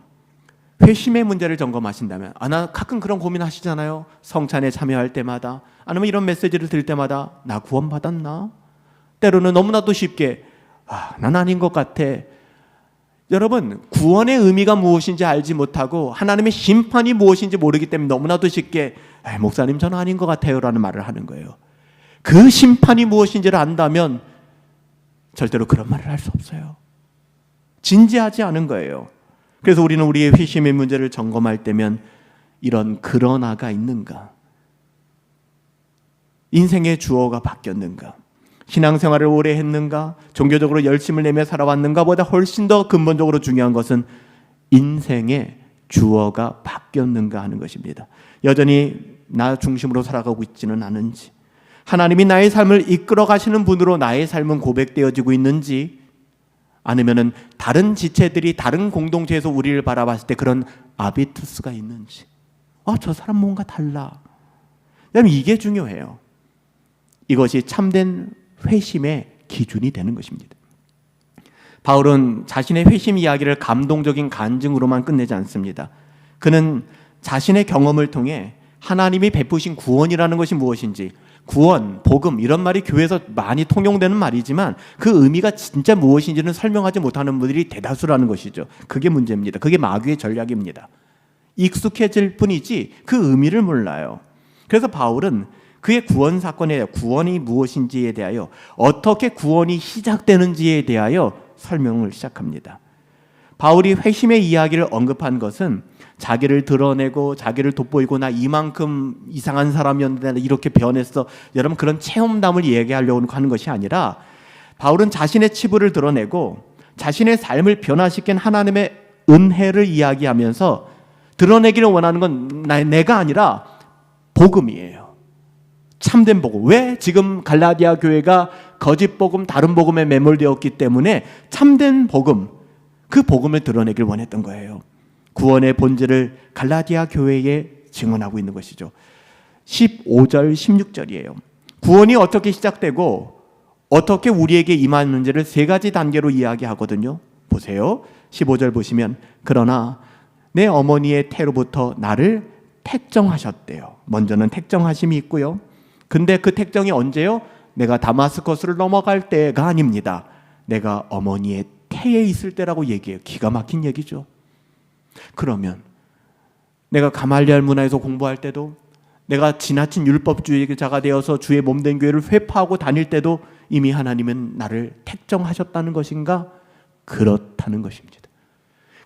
회심의 문제를 점검하신다면, 나 가끔 그런 고민하시잖아요. 성찬에 참여할 때마다, 아니면 이런 메시지를 들을 때마다 나 구원받았나? 때로는 너무나도 쉽게 난 아닌 것 같아. 여러분, 구원의 의미가 무엇인지 알지 못하고 하나님의 심판이 무엇인지 모르기 때문에 너무나도 쉽게 목사님 저는 아닌 것 같아요 라는 말을 하는 거예요. 그 심판이 무엇인지를 안다면 절대로 그런 말을 할 수 없어요. 진지하지 않은 거예요. 그래서 우리는 우리의 회심의 문제를 점검할 때면 이런 그러나가 있는가? 인생의 주어가 바뀌었는가? 신앙생활을 오래 했는가? 종교적으로 열심을 내며 살아왔는가? 보다 훨씬 더 근본적으로 중요한 것은 인생의 주어가 바뀌었는가 하는 것입니다. 여전히 나 중심으로 살아가고 있지는 않은지, 하나님이 나의 삶을 이끌어 가시는 분으로 나의 삶은 고백되어지고 있는지, 아니면은 다른 지체들이 다른 공동체에서 우리를 바라봤을 때 그런 아비투스가 있는지, 저 사람 뭔가 달라. 이게 중요해요. 이것이 참된 회심의 기준이 되는 것입니다. 바울은 자신의 회심 이야기를 감동적인 간증으로만 끝내지 않습니다. 그는 자신의 경험을 통해 하나님이 베푸신 구원이라는 것이 무엇인지, 구원, 복음 이런 말이 교회에서 많이 통용되는 말이지만 그 의미가 진짜 무엇인지는 설명하지 못하는 분들이 대다수라는 것이죠. 그게 문제입니다. 그게 마귀의 전략입니다. 익숙해질 뿐이지 그 의미를 몰라요. 그래서 바울은 그의 구원 사건에 대하여, 구원이 무엇인지에 대하여, 어떻게 구원이 시작되는지에 대하여 설명을 시작합니다. 바울이 회심의 이야기를 언급한 것은 자기를 드러내고 자기를 돋보이고 나 이만큼 이상한 사람이었는데 이렇게 변했어, 여러분 그런 체험담을 얘기하려고 하는 것이 아니라, 바울은 자신의 치부를 드러내고 자신의 삶을 변화시킨 하나님의 은혜를 이야기하면서 드러내기를 원하는 건 내가 아니라 복음이에요. 참된 복음. 왜 지금 갈라디아 교회가 거짓 복음, 다른 복음에 매몰되었기 때문에 참된 복음, 그 복음을 드러내길 원했던 거예요. 구원의 본질을 갈라디아 교회에 증언하고 있는 것이죠. 15절, 16절이에요. 구원이 어떻게 시작되고 어떻게 우리에게 임하는지를 세 가지 단계로 이야기하거든요. 보세요. 15절 보시면, 그러나 내 어머니의 태로부터 나를 택정하셨대요. 먼저는 택정하심이 있고요. 근데 그 택정이 언제요? 내가 다마스커스를 넘어갈 때가 아닙니다. 내가 어머니의 태에 있을 때라고 얘기해요. 기가 막힌 얘기죠. 그러면 내가 가말리알 문화에서 공부할 때도, 내가 지나친 율법주의자가 되어서 주의 몸된 교회를 회파하고 다닐 때도 이미 하나님은 나를 택정하셨다는 것인가? 그렇다는 것입니다.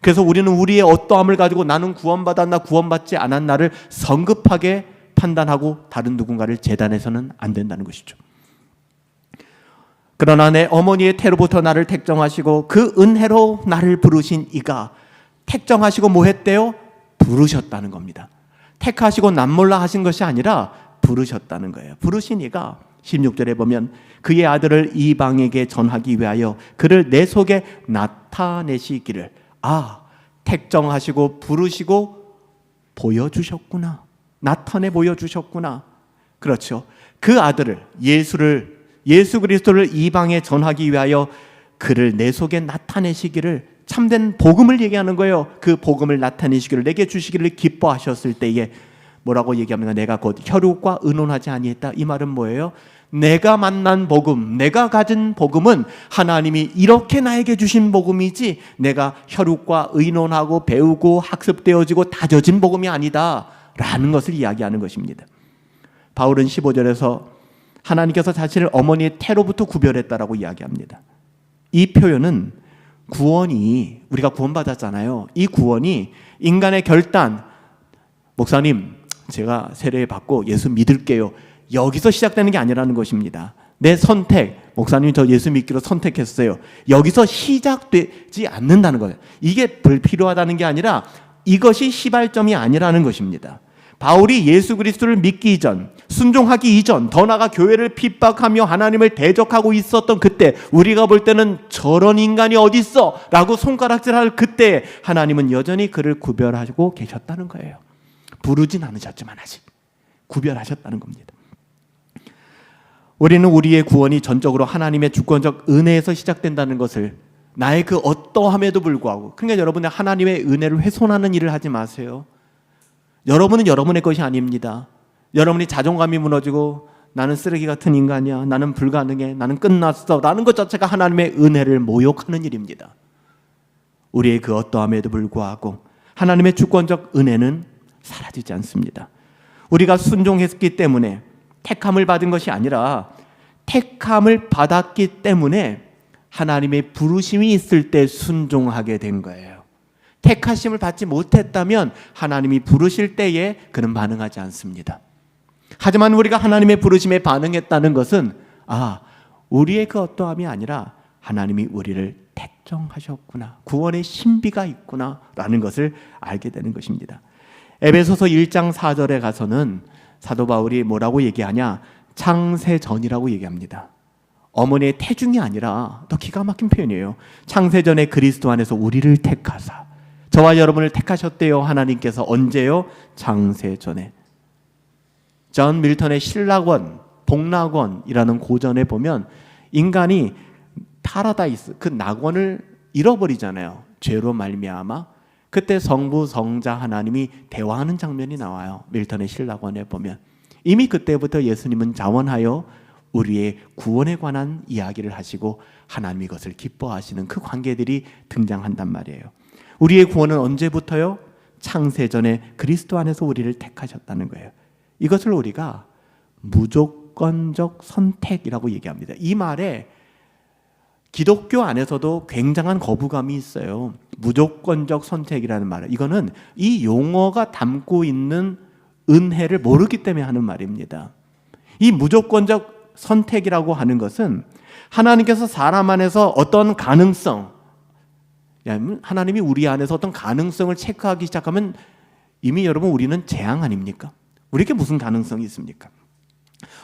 그래서 우리는 우리의 어떠함을 가지고 나는 구원받았나 구원받지 않았나를 성급하게 판단하고 다른 누군가를 재단해서는 안 된다는 것이죠. 그러나 내 어머니의 태로부터 나를 택정하시고 그 은혜로 나를 부르신 이가, 택정하시고 뭐 했대요? 부르셨다는 겁니다. 택하시고 남몰라 하신 것이 아니라 부르셨다는 거예요. 부르신 이가 16절에 보면 그의 아들을 이방에게 전하기 위하여 그를 내 속에 나타내시기를, 택정하시고 부르시고 보여주셨구나. 나타내 보여주셨구나. 그렇죠. 그 아들을, 예수 그리스도를 이방에 전하기 위하여 그를 내 속에 나타내시기를, 참된 복음을 얘기하는 거예요. 그 복음을 나타내시기를, 내게 주시기를 기뻐하셨을 때에 뭐라고 얘기합니까? 내가 곧 혈육과 의논하지 아니했다. 이 말은 뭐예요? 내가 만난 복음, 내가 가진 복음은 하나님이 이렇게 나에게 주신 복음이지 내가 혈육과 의논하고 배우고 학습되어지고 다져진 복음이 아니다 라는 것을 이야기하는 것입니다. 바울은 15절에서 하나님께서 자신을 어머니의 태로부터 구별했다라고 이야기합니다. 이 표현은 구원이, 우리가 구원받았잖아요. 이 구원이 인간의 결단, 목사님 제가 세례 받고 예수 믿을게요, 여기서 시작되는 게 아니라는 것입니다. 내 선택, 목사님 저 예수 믿기로 선택했어요, 여기서 시작되지 않는다는 거예요. 이게 불필요하다는 게 아니라 이것이 시발점이 아니라는 것입니다. 바울이 예수 그리스도를 믿기 이전, 순종하기 이전, 더 나아가 교회를 핍박하며 하나님을 대적하고 있었던 그때, 우리가 볼 때는 저런 인간이 어디 있어? 라고 손가락질할 그때 하나님은 여전히 그를 구별하고 계셨다는 거예요. 부르진 않으셨지만 아직 구별하셨다는 겁니다. 우리는 우리의 구원이 전적으로 하나님의 주권적 은혜에서 시작된다는 것을 나의 그 어떠함에도 불구하고, 그러니까 여러분의 하나님의 은혜를 훼손하는 일을 하지 마세요. 여러분은 여러분의 것이 아닙니다. 여러분이 자존감이 무너지고 나는 쓰레기 같은 인간이야, 나는 불가능해, 나는 끝났어 라는 것 자체가 하나님의 은혜를 모욕하는 일입니다. 우리의 그 어떠함에도 불구하고 하나님의 주권적 은혜는 사라지지 않습니다. 우리가 순종했기 때문에, 택함을 받은 것이 아니라 택함을 받았기 때문에 하나님의 부르심이 있을 때 순종하게 된 거예요. 택하심을 받지 못했다면 하나님이 부르실 때에 그는 반응하지 않습니다. 하지만 우리가 하나님의 부르심에 반응했다는 것은 우리의 그 어떠함이 아니라 하나님이 우리를 택정하셨구나, 구원의 신비가 있구나 라는 것을 알게 되는 것입니다. 에베소서 1장 4절에 가서는 사도 바울이 뭐라고 얘기하냐, 창세전이라고 얘기합니다. 어머니의 태중이 아니라 더 기가 막힌 표현이에요. 창세전에 그리스도 안에서 우리를 택하사, 저와 여러분을 택하셨대요. 하나님께서 언제요? 창세전에. 존 밀턴의 신락원, 복락원이라는 고전에 보면 인간이 파라다이스, 그 낙원을 잃어버리잖아요. 죄로 말미암아. 그때 성부, 성자 하나님이 대화하는 장면이 나와요. 밀턴의 신락원에 보면. 이미 그때부터 예수님은 자원하여 우리의 구원에 관한 이야기를 하시고 하나님이 그것을 기뻐하시는 그 관계들이 등장한단 말이에요. 우리의 구원은 언제부터요? 창세전에 그리스도 안에서 우리를 택하셨다는 거예요. 이것을 우리가 무조건적 선택이라고 얘기합니다. 이 말에 기독교 안에서도 굉장한 거부감이 있어요. 무조건적 선택이라는 말, 이거는 이 용어가 담고 있는 은혜를 모르기 때문에 하는 말입니다. 이 무조건적 선택이라고 하는 것은 하나님께서 사람 안에서 어떤 가능성, 하나님이 우리 안에서 어떤 가능성을 체크하기 시작하면 이미 여러분 우리는 재앙 아닙니까? 우리에게 무슨 가능성이 있습니까?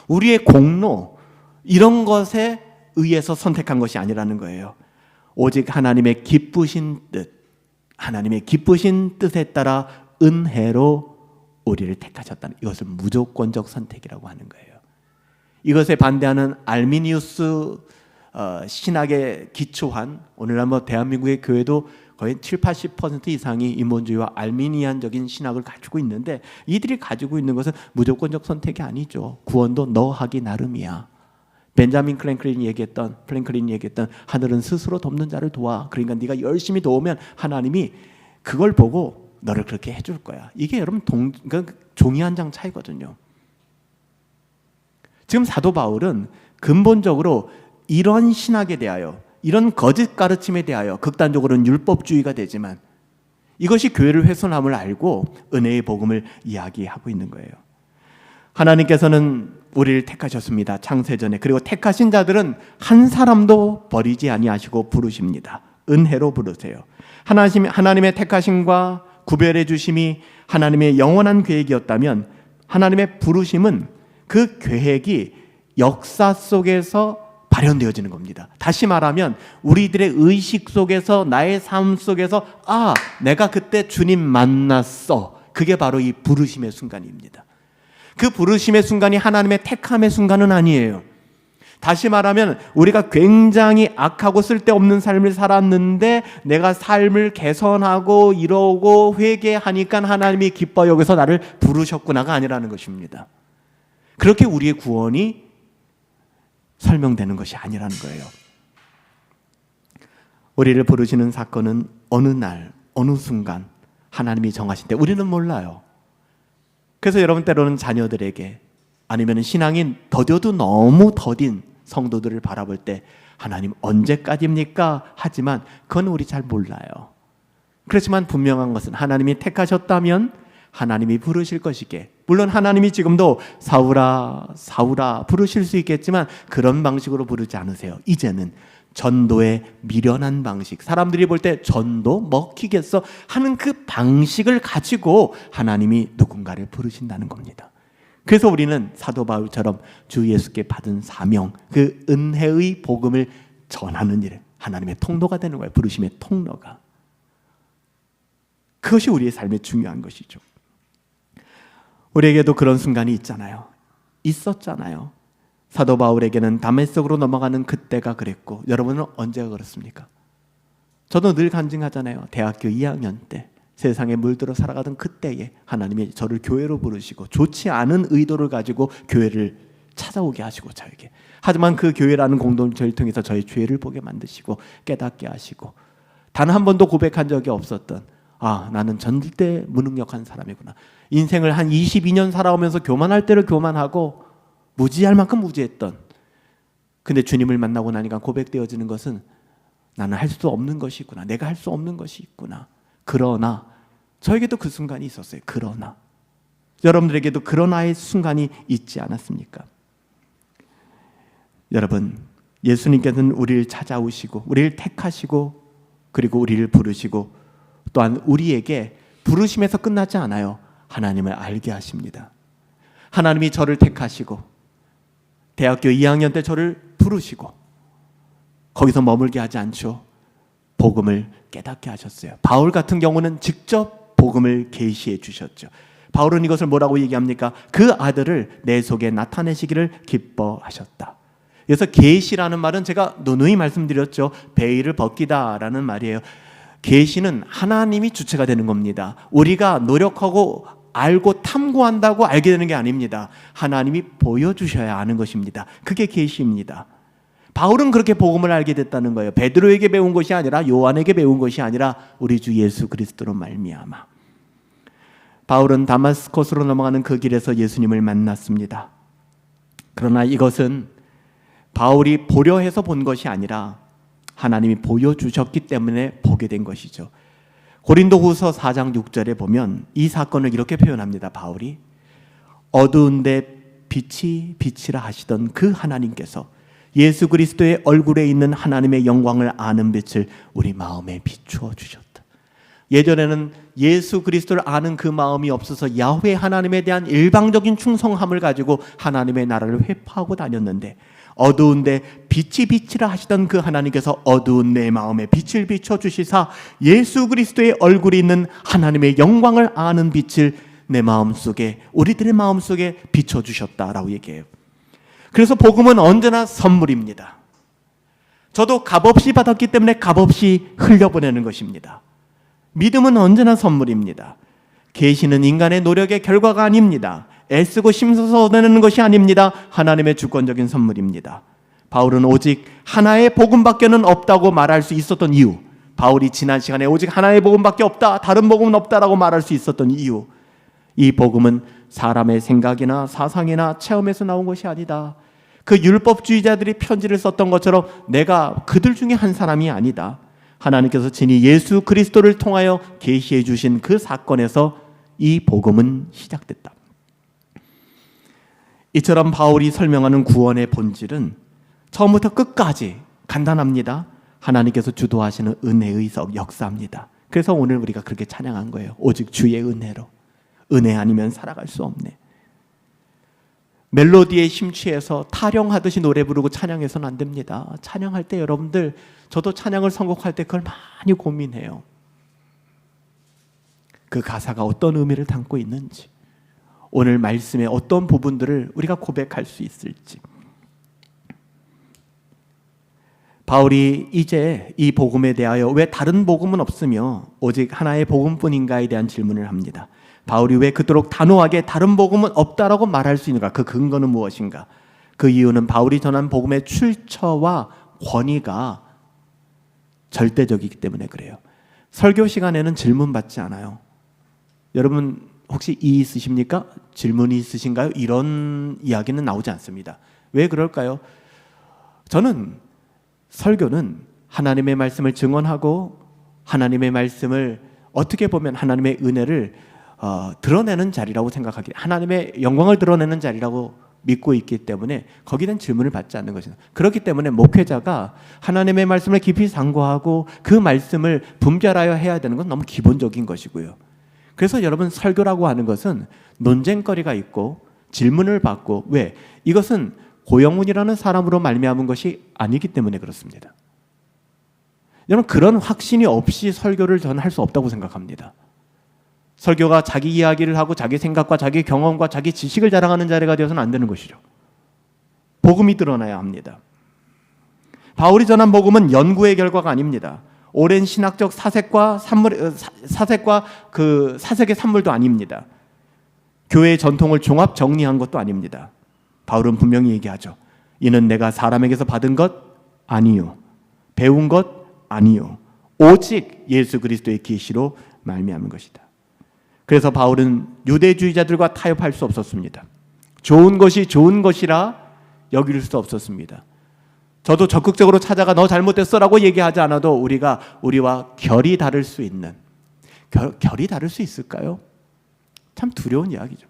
우리의 공로, 이런 것에 의해서 선택한 것이 아니라는 거예요. 오직 하나님의 기쁘신 뜻, 하나님의 기쁘신 뜻에 따라 은혜로 우리를 택하셨다는, 이것을 무조건적 선택이라고 하는 거예요. 이것에 반대하는 알미니우스 신학에 기초한, 오늘날 대한민국의 교회도 거의 70-80% 이상이 인본주의와 알미니안적인 신학을 가지고 있는데, 이들이 가지고 있는 것은 무조건적 선택이 아니죠. 구원도 너 하기 나름이야. 벤자민 플랭클린이 얘기했던 하늘은 스스로 돕는 자를 도와. 그러니까 네가 열심히 도우면 하나님이 그걸 보고 너를 그렇게 해줄 거야. 이게 여러분 종이 한 장 차이거든요. 지금 사도 바울은 근본적으로 이런 신학에 대하여, 이런 거짓 가르침에 대하여 극단적으로는 율법주의가 되지만 이것이 교회를 훼손함을 알고 은혜의 복음을 이야기하고 있는 거예요. 하나님께서는 우리를 택하셨습니다. 창세전에. 그리고 택하신 자들은 한 사람도 버리지 아니하시고 부르십니다. 은혜로 부르세요. 하나님의 택하심과 구별해 주심이 하나님의 영원한 계획이었다면 하나님의 부르심은 그 계획이 역사 속에서 발현되어지는 겁니다. 다시 말하면 우리들의 의식 속에서, 나의 삶 속에서 내가 그때 주님 만났어. 그게 바로 이 부르심의 순간입니다. 그 부르심의 순간이 하나님의 택함의 순간은 아니에요. 다시 말하면 우리가 굉장히 악하고 쓸데없는 삶을 살았는데 내가 삶을 개선하고 이러고 회개하니까 하나님이 기뻐 여기서 나를 부르셨구나가 아니라는 것입니다. 그렇게 우리의 구원이 설명되는 것이 아니라는 거예요. 우리를 부르시는 사건은 어느 날, 어느 순간 하나님이 정하신 때 우리는 몰라요. 그래서 여러분 때로는 자녀들에게, 아니면 신앙이 더뎌도 너무 더딘 성도들을 바라볼 때 하나님 언제까지입니까? 하지만 그건 우리 잘 몰라요. 그렇지만 분명한 것은 하나님이 택하셨다면 하나님이 부르실 것이기에, 물론 하나님이 지금도 사울아 사울아 부르실 수 있겠지만 그런 방식으로 부르지 않으세요. 이제는 전도의 미련한 방식, 사람들이 볼 때 전도 먹히겠어 하는 그 방식을 가지고 하나님이 누군가를 부르신다는 겁니다. 그래서 우리는 사도 바울처럼 주 예수께 받은 사명, 그 은혜의 복음을 전하는 일, 하나님의 통로가 되는 거예요. 부르심의 통로가. 그것이 우리의 삶에 중요한 것이죠. 우리에게도 그런 순간이 있었잖아요. 사도 바울에게는 다메섹으로 넘어가는 그때가 그랬고, 여러분은 언제가 그렇습니까? 저도 늘 간증하잖아요. 대학교 2학년 때 세상에 물들어 살아가던 그때에 하나님이 저를 교회로 부르시고 좋지 않은 의도를 가지고 교회를 찾아오게 하시고 저에게, 하지만 그 교회라는 공동체를 통해서 저의 죄를 보게 만드시고 깨닫게 하시고, 단 한 번도 고백한 적이 없었던, 나는 절대 무능력한 사람이구나. 인생을 한 22년 살아오면서 교만할 때를 교만하고 무지할 만큼 무지했던, 근데 주님을 만나고 나니까 고백되어지는 것은 나는 할 수 없는 것이 있구나. 내가 할 수 없는 것이 있구나. 그러나 저에게도 그 순간이 있었어요. 그러나 여러분들에게도 그러나의 순간이 있지 않았습니까? 여러분, 예수님께서는 우리를 찾아오시고 우리를 택하시고 그리고 우리를 부르시고 또한 우리에게 부르심에서 끝나지 않아요. 하나님을 알게 하십니다. 하나님이 저를 택하시고 대학교 2학년 때 저를 부르시고 거기서 머물게 하지 않죠. 복음을 깨닫게 하셨어요. 바울 같은 경우는 직접 복음을 계시해 주셨죠. 바울은 이것을 뭐라고 얘기합니까? 그 아들을 내 속에 나타내시기를 기뻐하셨다. 그래서 계시라는 말은 제가 누누이 말씀드렸죠. 베일을 벗기다라는 말이에요. 계시는 하나님이 주체가 되는 겁니다. 우리가 노력하고 알고 탐구한다고 알게 되는 게 아닙니다. 하나님이 보여주셔야 아는 것입니다. 그게 계시입니다. 바울은 그렇게 복음을 알게 됐다는 거예요. 베드로에게 배운 것이 아니라, 요한에게 배운 것이 아니라 우리 주 예수 그리스도로 말미암아. 바울은 다마스코스로 넘어가는 그 길에서 예수님을 만났습니다. 그러나 이것은 바울이 보려 해서 본 것이 아니라 하나님이 보여주셨기 때문에 보게 된 것이죠. 고린도후서 4장 6절에 보면 이 사건을 이렇게 표현합니다. 바울이 어두운데 빛이 빛이라 하시던 그 하나님께서 예수 그리스도의 얼굴에 있는 하나님의 영광을 아는 빛을 우리 마음에 비추어 주셨다. 예전에는 예수 그리스도를 아는 그 마음이 없어서 야훼 하나님에 대한 일방적인 충성함을 가지고 하나님의 나라를 회파하고 다녔는데, 어두운데 빛이 빛이라 하시던 그 하나님께서 어두운 내 마음에 빛을 비춰주시사 예수 그리스도의 얼굴이 있는 하나님의 영광을 아는 빛을 내 마음속에, 우리들의 마음속에 비춰주셨다라고 얘기해요. 그래서 복음은 언제나 선물입니다. 저도 값없이 받았기 때문에 값없이 흘려보내는 것입니다. 믿음은 언제나 선물입니다. 계시는 인간의 노력의 결과가 아닙니다. 애쓰고 심서서 얻어내는 것이 아닙니다. 하나님의 주권적인 선물입니다. 바울은 오직 하나의 복음밖에는 없다고 말할 수 있었던 이유, 바울이 지난 시간에 오직 하나의 복음밖에 없다, 다른 복음은 없다라고 말할 수 있었던 이유, 이 복음은 사람의 생각이나 사상이나 체험에서 나온 것이 아니다. 그 율법주의자들이 편지를 썼던 것처럼 내가 그들 중에 한 사람이 아니다. 하나님께서 친히 예수 그리스도를 통하여 계시해 주신 그 사건에서 이 복음은 시작됐다. 이처럼 바울이 설명하는 구원의 본질은 처음부터 끝까지 간단합니다. 하나님께서 주도하시는 은혜의 역사입니다. 그래서 오늘 우리가 그렇게 찬양한 거예요. 오직 주의 은혜로. 은혜 아니면 살아갈 수 없네. 멜로디에 심취해서 타령하듯이 노래 부르고 찬양해서는 안 됩니다. 찬양할 때 여러분들, 저도 찬양을 선곡할 때 그걸 많이 고민해요. 그 가사가 어떤 의미를 담고 있는지, 오늘 말씀의 어떤 부분들을 우리가 고백할 수 있을지. 바울이 이제 이 복음에 대하여 왜 다른 복음은 없으며 오직 하나의 복음뿐인가에 대한 질문을 합니다. 바울이 왜 그토록 단호하게 다른 복음은 없다라고 말할 수 있는가? 그 근거는 무엇인가? 그 이유는 바울이 전한 복음의 출처와 권위가 절대적이기 때문에 그래요. 설교 시간에는 질문 받지 않아요. 여러분 혹시 이 있으십니까? 질문이 있으신가요? 이런 이야기는 나오지 않습니다. 왜 그럴까요? 저는 설교는 하나님의 말씀을 증언하고 하나님의 말씀을 어떻게 보면 하나님의 은혜를 드러내는 자리라고 생각하기, 하나님의 영광을 드러내는 자리라고 믿고 있기 때문에 거기에 대한 질문을 받지 않는 것이다. 그렇기 때문에 목회자가 하나님의 말씀을 깊이 상고하고 그 말씀을 분별하여 해야 되는 건 너무 기본적인 것이고요. 그래서 여러분, 설교라고 하는 것은 논쟁거리가 있고 질문을 받고, 왜? 이것은 고영훈이라는 사람으로 말미암은 것이 아니기 때문에 그렇습니다. 여러분, 그런 확신이 없이 설교를 저는 할 수 없다고 생각합니다. 설교가 자기 이야기를 하고 자기 생각과 자기 경험과 자기 지식을 자랑하는 자리가 되어서는 안 되는 것이죠. 복음이 드러나야 합니다. 바울이 전한 복음은 연구의 결과가 아닙니다. 오랜 신학적 사색과 그 사색의 산물도 아닙니다. 교회의 전통을 종합 정리한 것도 아닙니다. 바울은 분명히 얘기하죠. 이는 내가 사람에게서 받은 것 아니요, 배운 것 아니요, 오직 예수 그리스도의 계시로 말미암은 것이다. 그래서 바울은 유대주의자들과 타협할 수 없었습니다. 좋은 것이 좋은 것이라 여길 수 없었습니다. 저도 적극적으로 찾아가 너 잘못됐어라고 얘기하지 않아도 우리와 결이 다를 수 있는, 결이 다를 수 있을까요? 참 두려운 이야기죠.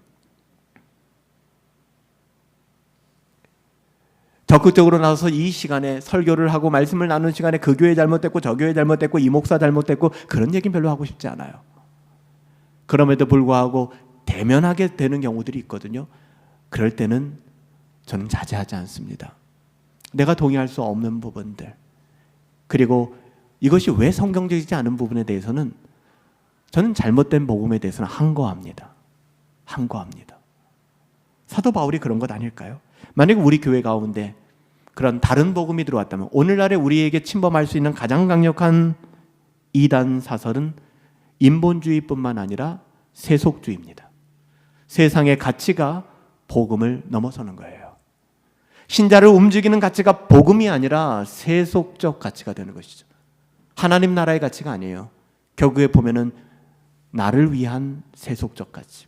적극적으로 나서서 이 시간에 설교를 하고 말씀을 나누는 시간에 그 교회 잘못됐고 저 교회 잘못됐고 이 목사 잘못됐고 그런 얘기는 별로 하고 싶지 않아요. 그럼에도 불구하고 대면하게 되는 경우들이 있거든요. 그럴 때는 저는 자제하지 않습니다. 내가 동의할 수 없는 부분들, 그리고 이것이 왜 성경적이지 않은 부분에 대해서는 저는 잘못된 복음에 대해서는 항거합니다. 사도 바울이 그런 것 아닐까요? 만약에 우리 교회 가운데 그런 다른 복음이 들어왔다면 오늘날에 우리에게 침범할 수 있는 가장 강력한 이단 사설은 인본주의뿐만 아니라 세속주의입니다. 세상의 가치가 복음을 넘어서는 거예요. 신자를 움직이는 가치가 복음이 아니라 세속적 가치가 되는 것이죠. 하나님 나라의 가치가 아니에요. 결국에 보면은 나를 위한 세속적 가치.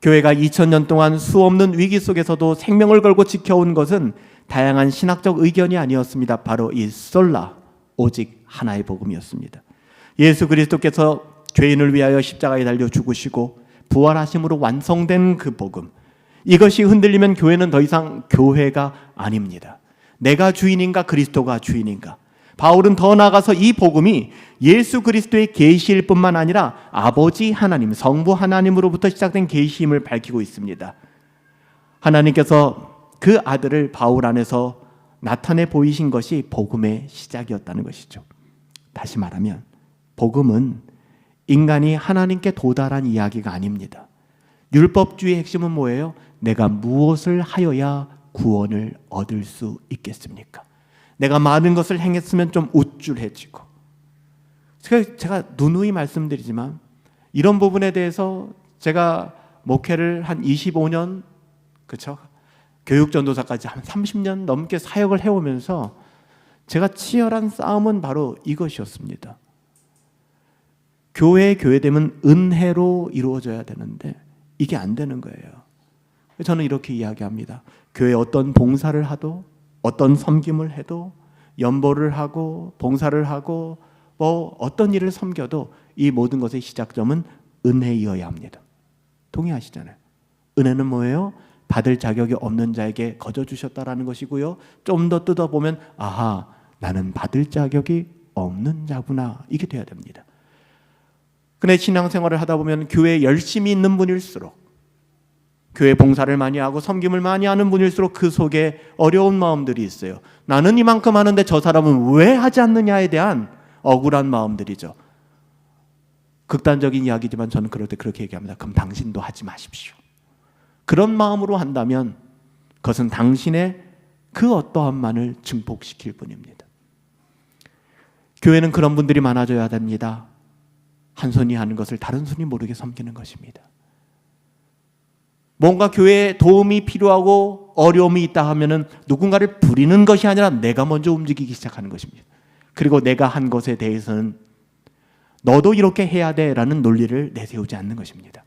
교회가 2000년 동안 수없는 위기 속에서도 생명을 걸고 지켜온 것은 다양한 신학적 의견이 아니었습니다. 바로 이 솔라, 오직 하나의 복음이었습니다. 예수 그리스도께서 죄인을 위하여 십자가에 달려 죽으시고 부활하심으로 완성된 그 복음, 이것이 흔들리면 교회는 더 이상 교회가 아닙니다. 내가 주인인가 그리스도가 주인인가. 바울은 더 나아가서 이 복음이 예수 그리스도의 계시일 뿐만 아니라 아버지 하나님, 성부 하나님으로부터 시작된 계시임을 밝히고 있습니다. 하나님께서 그 아들을 바울 안에서 나타내 보이신 것이 복음의 시작이었다는 것이죠. 다시 말하면 복음은 인간이 하나님께 도달한 이야기가 아닙니다. 율법주의의 핵심은 뭐예요? 내가 무엇을 하여야 구원을 얻을 수 있겠습니까? 내가 많은 것을 행했으면 좀 우쭐해지고. 제가 누누이 말씀드리지만 이런 부분에 대해서 제가 목회를 한 25년, 그렇죠? 교육전도사까지 한 30년 넘게 사역을 해오면서 제가 치열한 싸움은 바로 이것이었습니다. 교회되면 은혜로 이루어져야 되는데 이게 안 되는 거예요. 저는 이렇게 이야기합니다. 교회 어떤 봉사를 하도, 어떤 섬김을 해도, 연보를 하고 봉사를 하고 뭐 어떤 일을 섬겨도 이 모든 것의 시작점은 은혜이어야 합니다. 동의하시잖아요. 은혜는 뭐예요? 받을 자격이 없는 자에게 거저 주셨다라는 것이고요. 좀 더 뜯어보면 아하, 나는 받을 자격이 없는 자구나, 이게 돼야 됩니다. 근데 신앙생활을 하다 보면 교회에 열심히 있는 분일수록, 교회 봉사를 많이 하고 섬김을 많이 하는 분일수록 그 속에 어려운 마음들이 있어요. 나는 이만큼 하는데 저 사람은 왜 하지 않느냐에 대한 억울한 마음들이죠. 극단적인 이야기지만 저는 그럴 때 그렇게 얘기합니다. 그럼 당신도 하지 마십시오. 그런 마음으로 한다면 그것은 당신의 그 어떠함만을 증폭시킬 뿐입니다. 교회는 그런 분들이 많아져야 됩니다. 한 손이 하는 것을 다른 손이 모르게 섬기는 것입니다. 뭔가 교회에 도움이 필요하고 어려움이 있다 하면은 누군가를 부리는 것이 아니라 내가 먼저 움직이기 시작하는 것입니다. 그리고 내가 한 것에 대해서는 너도 이렇게 해야 돼라는 논리를 내세우지 않는 것입니다.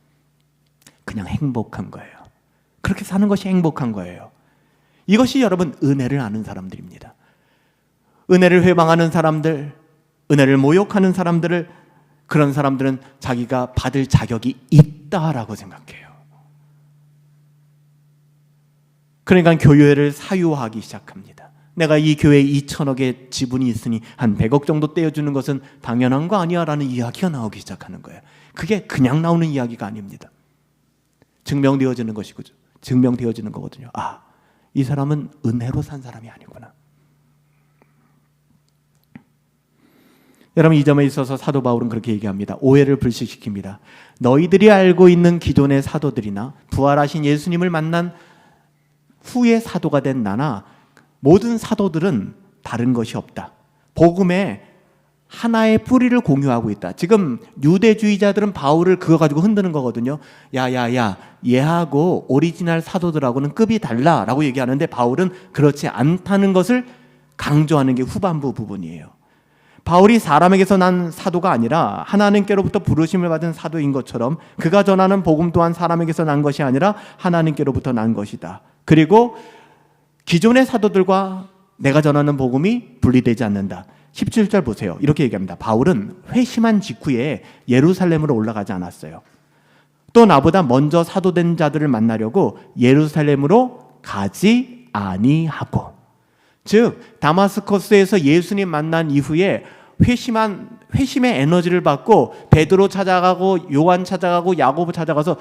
그냥 행복한 거예요. 그렇게 사는 것이 행복한 거예요. 이것이 여러분 은혜를 아는 사람들입니다. 은혜를 회방하는 사람들, 은혜를 모욕하는 사람들을, 그런 사람들은 자기가 받을 자격이 있다라고 생각해요. 그러니까 교회를 사유화하기 시작합니다. 내가 이 교회에 2천억의 지분이 있으니 한 100억 정도 떼어주는 것은 당연한 거 아니야 라는 이야기가 나오기 시작하는 거예요. 그게 그냥 나오는 이야기가 아닙니다. 증명되어지는 것이거든요. 증명되어지는 거거든요. 아, 이 사람은 은혜로 산 사람이 아니구나. 여러분, 이 점에 있어서 사도 바울은 그렇게 얘기합니다. 오해를 불식시킵니다. 너희들이 알고 있는 기존의 사도들이나 부활하신 예수님을 만난 후에 사도가 된 나나 모든 사도들은 다른 것이 없다. 복음의 하나의 뿌리를 공유하고 있다. 지금 유대주의자들은 바울을 그거 가지고 흔드는 거거든요. 야야야, 얘하고 오리지널 사도들하고는 급이 달라라고 얘기하는데 바울은 그렇지 않다는 것을 강조하는 게 후반부 부분이에요. 바울이 사람에게서 난 사도가 아니라 하나님께로부터 부르심을 받은 사도인 것처럼 그가 전하는 복음 또한 사람에게서 난 것이 아니라 하나님께로부터 난 것이다. 그리고 기존의 사도들과 내가 전하는 복음이 분리되지 않는다. 17절 보세요. 이렇게 얘기합니다. 바울은 회심한 직후에 예루살렘으로 올라가지 않았어요. 또 나보다 먼저 사도된 자들을 만나려고 예루살렘으로 가지 아니하고, 즉 다마스커스에서 예수님 만난 이후에 회심의 에너지를 받고 베드로 찾아가고 요한 찾아가고 야고보 찾아가서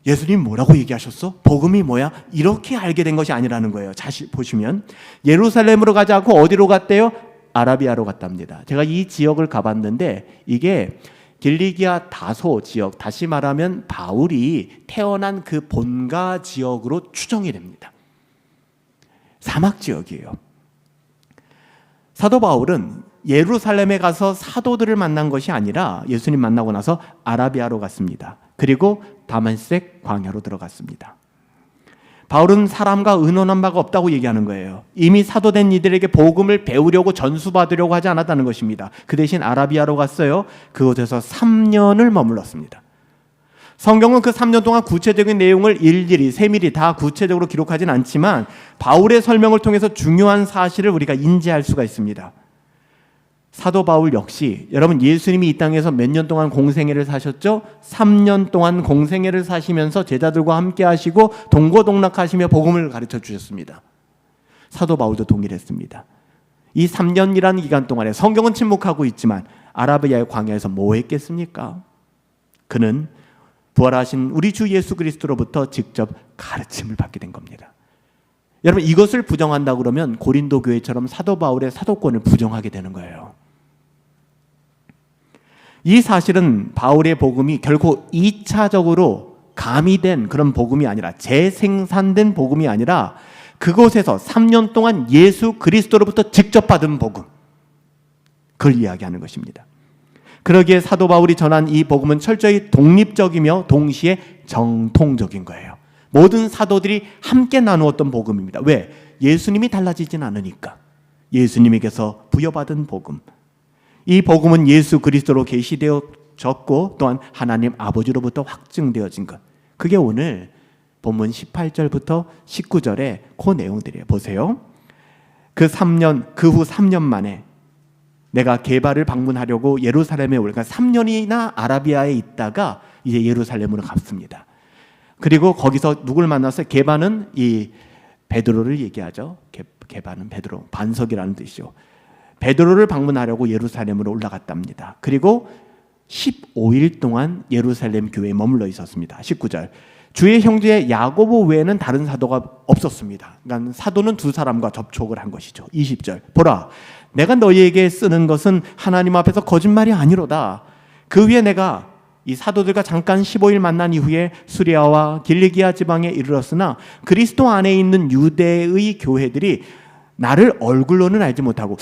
예수님 뭐라고 얘기하셨어? 복음이 뭐야? 이렇게 알게 된 것이 아니라는 거예요. 다시 보시면 예루살렘으로 가지 않고 어디로 갔대요? 아라비아로 갔답니다. 제가 이 지역을 가봤는데 이게 길리기아 다소 지역, 다시 말하면 바울이 태어난 그 본가 지역으로 추정이 됩니다. 사막 지역이에요. 사도 바울은 예루살렘에 가서 사도들을 만난 것이 아니라 예수님 만나고 나서 아라비아로 갔습니다. 그리고 다메섹 광야로 들어갔습니다. 바울은 사람과 의논한 바가 없다고 얘기하는 거예요. 이미 사도된 이들에게 복음을 배우려고 전수받으려고 하지 않았다는 것입니다. 그 대신 아라비아로 갔어요. 그곳에서 3년을 머물렀습니다. 성경은 그 3년 동안 구체적인 내용을 일일이 세밀히 다 구체적으로 기록하진 않지만 바울의 설명을 통해서 중요한 사실을 우리가 인지할 수가 있습니다. 사도 바울 역시 여러분 예수님이 이 땅에서 몇 년 동안 공생애를 사셨죠? 3년 동안 공생애를 사시면서 제자들과 함께 하시고 동고동락하시며 복음을 가르쳐 주셨습니다. 사도 바울도 동일했습니다. 이 3년이라는 기간 동안에 성경은 침묵하고 있지만 아라비아의 광야에서 뭐 했겠습니까? 그는 부활하신 우리 주 예수 그리스도로부터 직접 가르침을 받게 된 겁니다. 여러분 이것을 부정한다 그러면 고린도 교회처럼 사도 바울의 사도권을 부정하게 되는 거예요. 이 사실은 바울의 복음이 결코 2차적으로 가미된 그런 복음이 아니라 재생산된 복음이 아니라 그곳에서 3년 동안 예수 그리스도로부터 직접 받은 복음, 그걸 이야기하는 것입니다. 그러기에 사도 바울이 전한 이 복음은 철저히 독립적이며 동시에 정통적인 거예요. 모든 사도들이 함께 나누었던 복음입니다. 왜? 예수님이 달라지진 않으니까. 예수님에게서 부여받은 복음. 이 복음은 예수 그리스도로 계시되어졌고 또한 하나님 아버지로부터 확증되어진 것. 그게 오늘 본문 18절부터 19절의 그 내용들이에요. 보세요. 그 후 3년 만에 내가 게바를 방문하려고 예루살렘에 올까 3년이나 아라비아에 있다가 이제 예루살렘으로 갔습니다. 그리고 거기서 누굴 만났어요? 게바는 이 베드로를 얘기하죠. 게바는 베드로, 반석이라는 뜻이죠. 베드로를 방문하려고 예루살렘으로 올라갔답니다. 그리고 15일 동안 예루살렘 교회에 머물러 있었습니다. 19절. 주의 형제 야고보 외에는 다른 사도가 없었습니다. 그러니까 사도는 두 사람과 접촉을 한 것이죠. 20절. 보라, 내가 너희에게 쓰는 것은 하나님 앞에서 거짓말이 아니로다. 그 위에 내가 이 사도들과 잠깐 15일 만난 이후에 수리아와 길리기아 지방에 이르렀으나 그리스도 안에 있는 유대의 교회들이 나를 얼굴로는 알지 못하고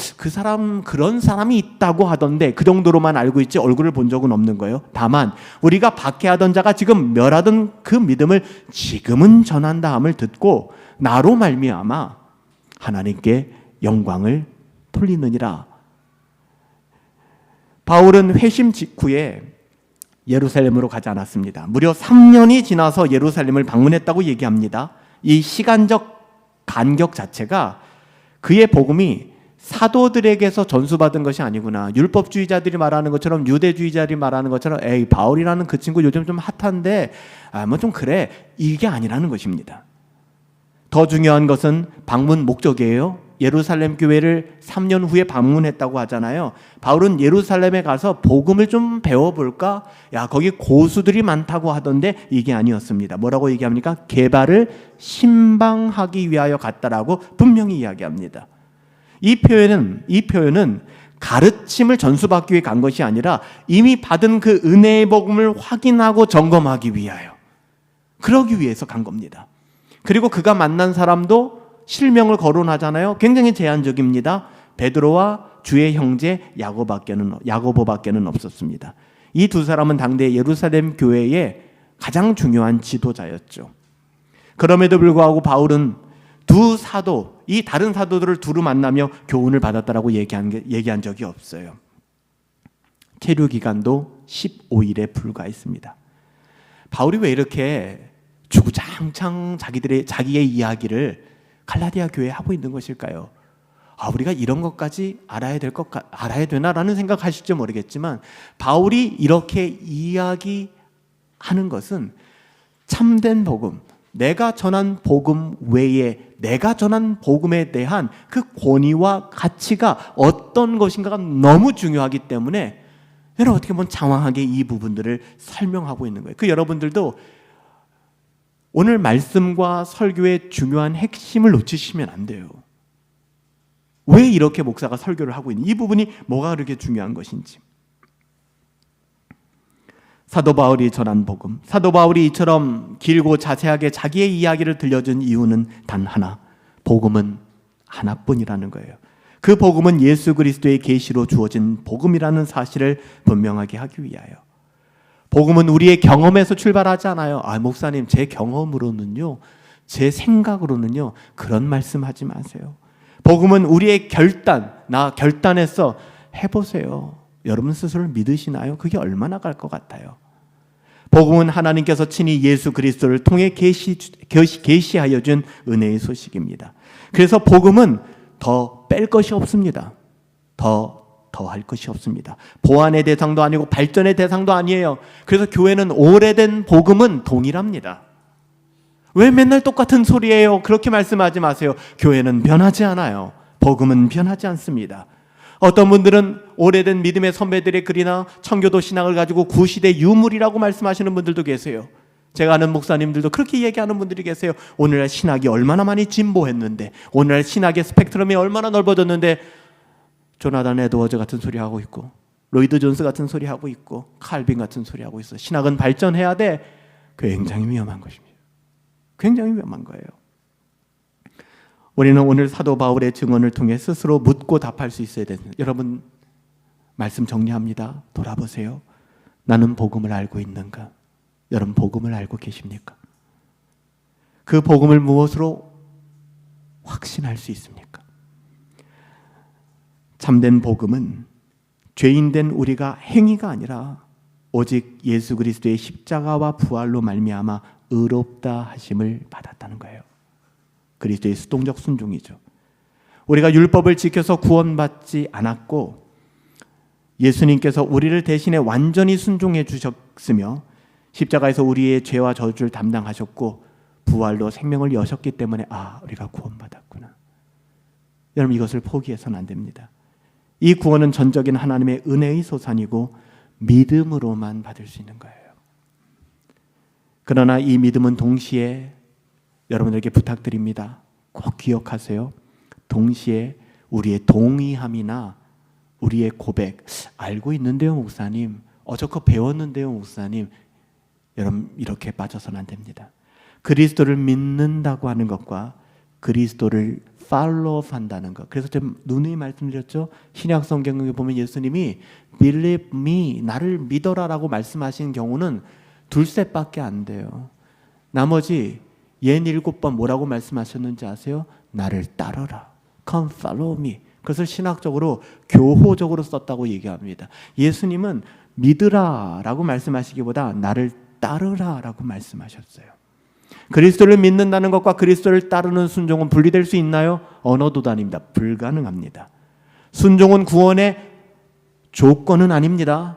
그런 사람이 있다고 하던데 그 정도로만 알고 있지 얼굴을 본 적은 없는 거예요. 다만 우리가 박해하던 자가 지금 멸하던 그 믿음을 지금은 전한다 함을 듣고 나로 말미암아 하나님께 영광을 돌리느니라. 바울은 회심 직후에 예루살렘으로 가지 않았습니다. 무려 3년이 지나서 예루살렘을 방문했다고 얘기합니다. 이 시간적 간격 자체가 그의 복음이 사도들에게서 전수받은 것이 아니구나. 율법주의자들이 말하는 것처럼 유대주의자들이 말하는 것처럼 에이 바울이라는 그 친구 요즘 좀 핫한데 뭐 좀 그래. 이게 아니라는 것입니다. 더 중요한 것은 방문 목적이에요. 예루살렘 교회를 3년 후에 방문했다고 하잖아요. 바울은 예루살렘에 가서 복음을 좀 배워볼까? 야 거기 고수들이 많다고 하던데 이게 아니었습니다. 뭐라고 얘기합니까? 게바를 신방하기 위하여 갔다라고 분명히 이야기합니다. 이 표현은 가르침을 전수받기 위해 간 것이 아니라 이미 받은 그 은혜의 복음을 확인하고 점검하기 위하여 그러기 위해서 간 겁니다. 그리고 그가 만난 사람도 실명을 거론하잖아요. 굉장히 제한적입니다. 베드로와 주의 형제 야고보밖에는 없었습니다. 이 두 사람은 당대 예루살렘 교회의 가장 중요한 지도자였죠. 그럼에도 불구하고 바울은 두 사도, 이 다른 사도들을 두루 만나며 교훈을 받았다라고 얘기한 적이 없어요. 체류 기간도 15일에 불과했습니다. 바울이 왜 이렇게 주구장창 자기의 이야기를 갈라디아 교회에 하고 있는 것일까요? 우리가 이런 것까지 알아야 되나라는 생각하실지 모르겠지만, 바울이 이렇게 이야기하는 것은 참된 복음, 내가 전한 복음 외에 내가 전한 복음에 대한 그 권위와 가치가 어떤 것인가가 너무 중요하기 때문에 여러분 어떻게 보면 장황하게 이 부분들을 설명하고 있는 거예요. 여러분들도 오늘 말씀과 설교의 중요한 핵심을 놓치시면 안 돼요. 왜 이렇게 목사가 설교를 하고 있는, 이 부분이 뭐가 그렇게 중요한 것인지. 사도 바울이 전한 복음, 사도 바울이 이처럼 길고 자세하게 자기의 이야기를 들려준 이유는 단 하나, 복음은 하나뿐이라는 거예요. 그 복음은 예수 그리스도의 계시로 주어진 복음이라는 사실을 분명하게 하기 위하여. 복음은 우리의 경험에서 출발하지 않아요. 목사님, 제 경험으로는요, 제 생각으로는요, 그런 말씀하지 마세요. 복음은 우리의 결단해서 해보세요. 여러분 스스로를 믿으시나요? 그게 얼마나 갈 것 같아요? 복음은 하나님께서 친히 예수 그리스도를 통해 계시하여 준 은혜의 소식입니다. 그래서 복음은 더 뺄 것이 없습니다. 더할 것이 없습니다. 보완의 대상도 아니고 발전의 대상도 아니에요. 그래서 교회는 오래된 복음은 동일합니다. 왜 맨날 똑같은 소리예요? 그렇게 말씀하지 마세요. 교회는 변하지 않아요. 복음은 변하지 않습니다. 어떤 분들은 오래된 믿음의 선배들의 글이나 청교도 신학을 가지고 구시대 유물이라고 말씀하시는 분들도 계세요. 제가 아는 목사님들도 그렇게 얘기하는 분들이 계세요. 오늘날 신학이 얼마나 많이 진보했는데, 오늘날 신학의 스펙트럼이 얼마나 넓어졌는데 조나단 에드워즈 같은 소리 하고 있고, 로이드 존스 같은 소리 하고 있고, 칼빈 같은 소리 하고 있어. 신학은 발전해야 돼. 굉장히 위험한 것입니다. 굉장히 위험한 거예요. 우리는 오늘 사도 바울의 증언을 통해 스스로 묻고 답할 수 있어야 됩니다. 여러분, 말씀 정리합니다. 돌아보세요. 나는 복음을 알고 있는가? 여러분, 복음을 알고 계십니까? 그 복음을 무엇으로 확신할 수 있습니까? 참된 복음은 죄인된 우리가 행위가 아니라 오직 예수 그리스도의 십자가와 부활로 말미암아 의롭다 하심을 받았다는 거예요. 그리스도의 수동적 순종이죠. 우리가 율법을 지켜서 구원받지 않았고, 예수님께서 우리를 대신에 완전히 순종해 주셨으며 십자가에서 우리의 죄와 저주를 담당하셨고 부활로 생명을 여셨기 때문에 우리가 구원받았구나. 여러분, 이것을 포기해서는 안 됩니다. 이 구원은 전적인 하나님의 은혜의 소산이고 믿음으로만 받을 수 있는 거예요. 그러나 이 믿음은 동시에 여러분들에게 부탁드립니다. 꼭 기억하세요. 동시에 우리의 동의함이나 우리의 고백, 알고 있는데요 목사님, 저거 배웠는데요 목사님, 여러분 이렇게 빠져서는 안 됩니다. 그리스도를 믿는다고 하는 것과 그리스도를 팔로우한다는 것. 그래서 제가 누누이 말씀드렸죠. 신약 성경에 보면 예수님이 believe me, 나를 믿어라라고 말씀하신 경우는 둘셋밖에 안 돼요. 나머지 67번 뭐라고 말씀하셨는지 아세요? 나를 따르라. Come follow me. 그것을 신학적으로 교호적으로 썼다고 얘기합니다. 예수님은 믿으라라고 말씀하시기보다 나를 따르라라고 말씀하셨어요. 그리스도를 믿는다는 것과 그리스도를 따르는 순종은 분리될 수 있나요? 언어도단입니다. 불가능합니다. 순종은 구원의 조건은 아닙니다.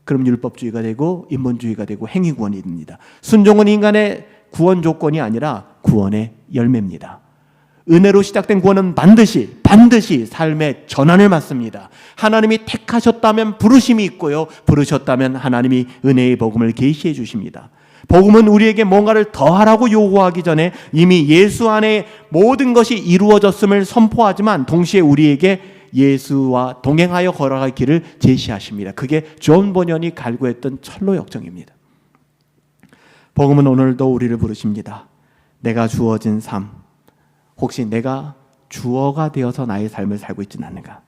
그럼 율법주의가 되고 인본주의가 되고 행위구원이 됩니다. 순종은 인간의 구원 조건이 아니라 구원의 열매입니다. 은혜로 시작된 구원은 반드시 삶의 전환을 맞습니다. 하나님이 택하셨다면 부르심이 있고요, 부르셨다면 하나님이 은혜의 복음을 계시해 주십니다. 복음은 우리에게 뭔가를 더하라고 요구하기 전에 이미 예수 안에 모든 것이 이루어졌음을 선포하지만 동시에 우리에게 예수와 동행하여 걸어갈 길을 제시하십니다. 그게 존 버년이 갈구했던 철로 역정입니다. 복음은 오늘도 우리를 부르십니다. 내가 주어진 삶, 혹시 내가 주어가 되어서 나의 삶을 살고 있지는 않는가?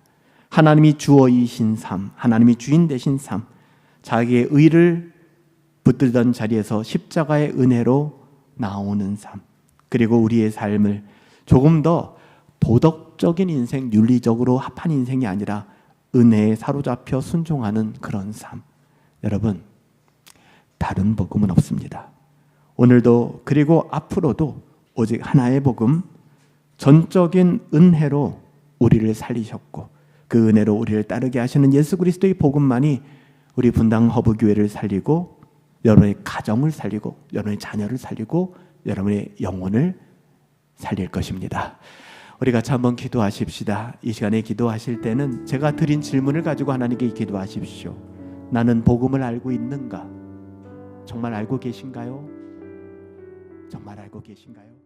하나님이 주어이신 삶, 하나님이 주인 되신 삶, 자기의 의를 붙들던 자리에서 십자가의 은혜로 나오는 삶, 그리고 우리의 삶을 조금 더 도덕적인 인생, 윤리적으로 합한 인생이 아니라 은혜에 사로잡혀 순종하는 그런 삶. 여러분, 다른 복음은 없습니다. 오늘도 그리고 앞으로도 오직 하나의 복음, 전적인 은혜로 우리를 살리셨고 그 은혜로 우리를 따르게 하시는 예수 그리스도의 복음만이 우리 분당 허브교회를 살리고 여러분의 가정을 살리고 여러분의 자녀를 살리고 여러분의 영혼을 살릴 것입니다. 우리 같이 한번 기도하십시다. 이 시간에 기도하실 때는 제가 드린 질문을 가지고 하나님께 기도하십시오. 나는 복음을 알고 있는가? 정말 알고 계신가요? 정말 알고 계신가요?